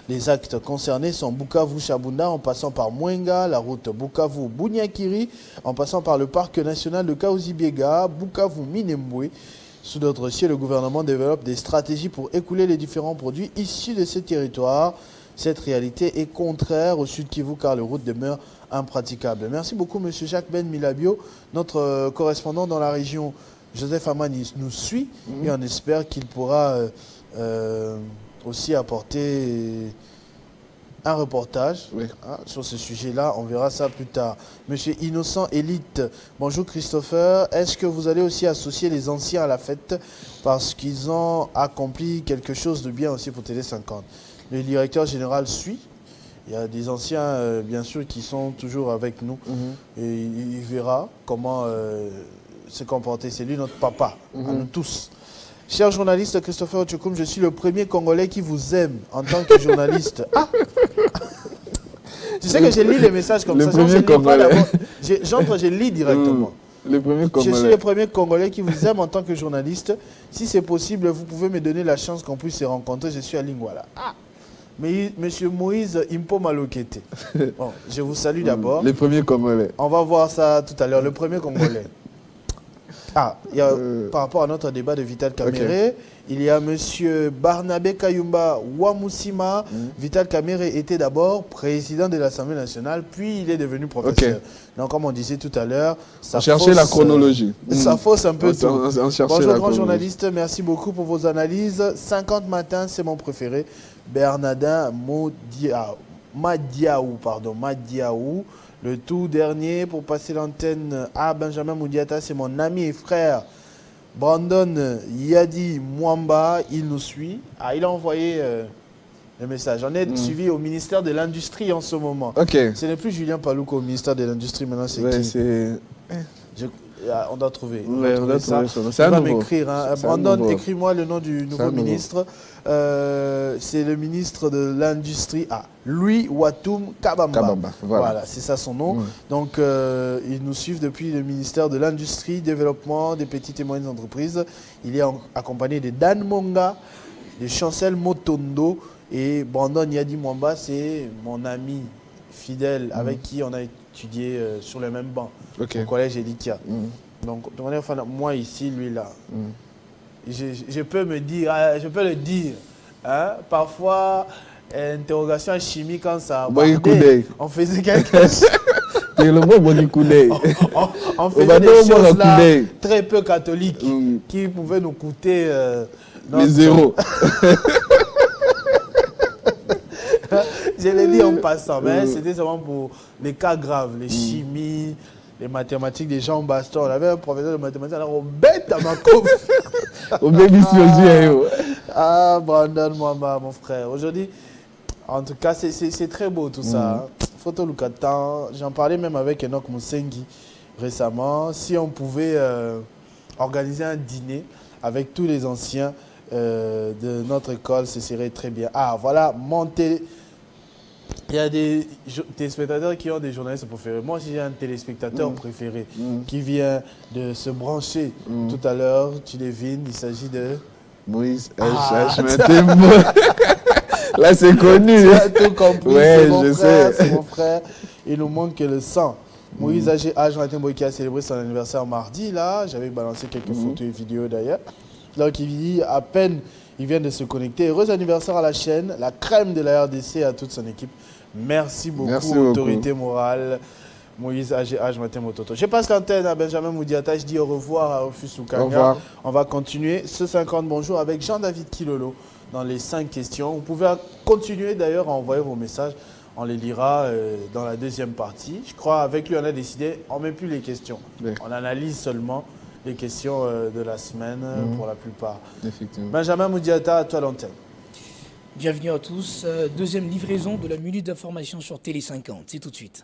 Les actes concernés sont Bukavu-Chabunda en passant par Mwenga, la route Bukavu-Bunyakiri, en passant par le parc national de Kaouzi-Biega, Bukavu-Minembwe. Sous d'autres cieux, le gouvernement développe des stratégies pour écouler les différents produits issus de ces territoires. Cette réalité est contraire au Sud Kivu car les routes demeurent impraticables. Merci beaucoup, M. Jacques Ben Milabio, notre correspondant dans la région. Joseph Amani nous suit et on espère qu'il pourra aussi apporter un reportage sur ce sujet-là. On verra ça plus tard. Monsieur Innocent Élite, bonjour Christopher. Est-ce que vous allez aussi associer les anciens à la fête parce qu'ils ont accompli quelque chose de bien aussi pour TD50? Le directeur général suit. Il y a des anciens, bien sûr, qui sont toujours avec nous. Et il verra comment se comporter. C'est lui notre papa, à nous tous. Cher journaliste Christopher Otchokoum, je suis le premier Congolais qui vous aime en tant que journaliste. Ah tu sais que j'ai lu les messages comme ça. J'entre, je lis directement. Le premier Congolais. Je suis le premier Congolais qui vous aime en tant que journaliste. Si c'est possible, vous pouvez me donner la chance qu'on puisse se rencontrer. Je suis à Lingwala. Ah. Mais Monsieur Moïse Impo Malokete. Bon, je vous salue d'abord. Le premier Congolais. On va voir ça tout à l'heure. Le premier Congolais. Ah, il y a, par rapport à notre débat de Vital Kamere, il y a M. Barnabé Kayumba Wamusima. Vital Kamere était d'abord président de l'Assemblée nationale, puis il est devenu professeur. Donc, comme on disait tout à l'heure, ça cherchait la chronologie. Ça fausse un peu tout. Bonjour, grand journaliste, merci beaucoup pour vos analyses. 50 matins, c'est mon préféré. Bernardin Madiaou, Madiaou. Le tout dernier pour passer l'antenne à Benjamin Moudiata, c'est mon ami et frère Brandon Yadi Mwamba. Il nous suit. Ah, il a envoyé le message. On est suivi au ministère de l'Industrie en ce moment. Ce n'est plus Julien Palouko au ministère de l'Industrie. Maintenant, c'est qui on doit trouver. On doit trouver ça. Il va m'écrire. Hein. Brandon, écris-moi le nom du nouveau ministre. C'est le ministre de l'Industrie. Ah, Louis Watoum Kabamba. Voilà, c'est ça son nom. Donc, ils nous suivent depuis le ministère de l'Industrie, Développement des petites et moyennes entreprises. Il est accompagné de Dan Monga, de Chancel Motondo et Brandon Yadi Mwamba. C'est mon ami fidèle avec qui on a étudié sur le même banc au collège Elikia. Donc, de manière, moi ici, lui là. Je peux me dire, je peux le dire. Hein? Parfois, interrogation chimique quand ça on faisait quelque chose. on faisait des choses là, très peu catholiques qui pouvaient nous coûter les zéros. Je l'ai dit en passant, mais c'était seulement pour les cas graves, les chimies, les mathématiques, des gens en baston. On avait un professeur de mathématiques, on bête à ma coupe. Ah, Brandon, moi, mon frère. Aujourd'hui, en tout cas, c'est très beau tout ça. Photo Lukatan, j'en parlais même avec Enoch Moussengi récemment. Si on pouvait organiser un dîner avec tous les anciens de notre école, ce serait très bien. Ah, voilà, Il y a des téléspectateurs qui ont des journalistes préférés. Moi, si j'ai un téléspectateur préféré qui vient de se brancher tout à l'heure, tu devines, il s'agit de... Moïse Là, c'est connu. Tu as tout compris, ouais, c'est mon frère. Il nous manque que le sang. Moïse Ajmatembo qui a célébré son anniversaire mardi, là. J'avais balancé quelques photos et vidéos d'ailleurs. Donc, il dit à peine, il vient de se connecter. Heureux anniversaire à la chaîne, la crème de la RDC à toute son équipe. Merci beaucoup, autorité morale. Moïse Ajmatembo Toto. Je passe l'antenne à Benjamin Moudiata. Je dis au revoir à Ophius Soukanga. On va continuer ce 50 bonjour avec Jean-David Kilolo dans les 5 questions. Vous pouvez continuer d'ailleurs à envoyer vos messages. On les lira dans la deuxième partie. Je crois avec lui, on a décidé, on ne met plus les questions. Oui. On analyse seulement les questions de la semaine pour la plupart. Effectivement. Benjamin Moudiata, à toi l'antenne. Bienvenue à tous. Deuxième livraison de la minute d'information sur Télé 50. C'est tout de suite.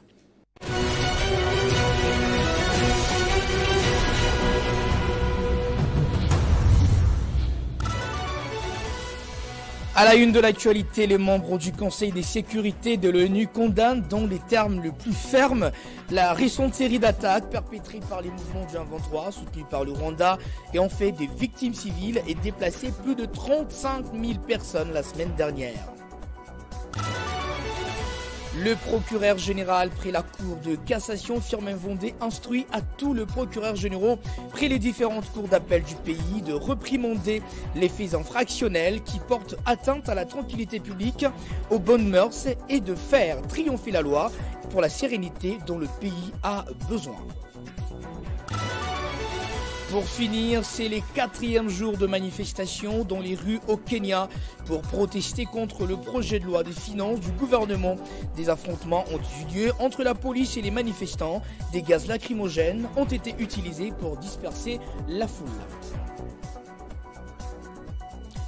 À la une de l'actualité, les membres du Conseil de sécurité de l'ONU condamnent dans les termes les plus fermes la récente série d'attaques perpétrées par les mouvements du 23 soutenus par le Rwanda et ont fait des victimes civiles et déplacé plus de 35 000 personnes la semaine dernière. Le procureur général près la Cour de cassation, Firmin Vondé, instruit à tous les procureurs généraux près les différentes cours d'appel du pays de réprimander les faits infractionnels qui portent atteinte à la tranquillité publique, aux bonnes mœurs et de faire triompher la loi pour la sérénité dont le pays a besoin. Pour finir, c'est les 4e jours de manifestation dans les rues au Kenya pour protester contre le projet de loi des finances du gouvernement. Des affrontements ont eu lieu entre la police et les manifestants. Des gaz lacrymogènes ont été utilisés pour disperser la foule.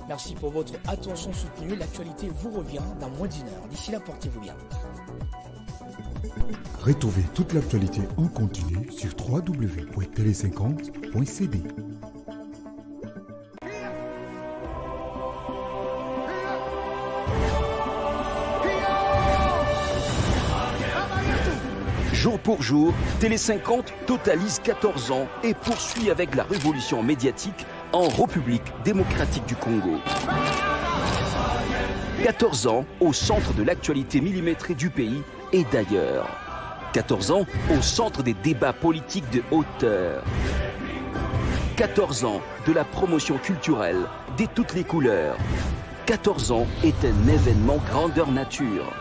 Merci pour votre attention soutenue. L'actualité vous revient dans moins d'1 heure. D'ici là, portez-vous bien. Retrouvez toute l'actualité en continu sur www.tele50.cd. Jour pour jour, Télé 50 totalise 14 ans et poursuit avec la révolution médiatique en République démocratique du Congo. 14 ans au centre de l'actualité millimétrée du pays et d'ailleurs. 14 ans au centre des débats politiques de hauteur. 14 ans de la promotion culturelle de toutes les couleurs. 14 ans est un événement grandeur nature.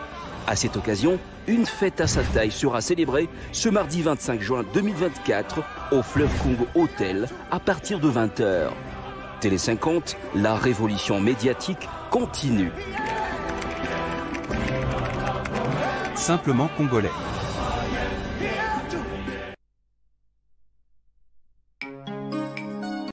À cette occasion, une fête à sa taille sera célébrée ce mardi 25 juin 2024 au Fleuve Congo Hotel à partir de 20 h. Télé 50, la révolution médiatique continue. Simplement congolais.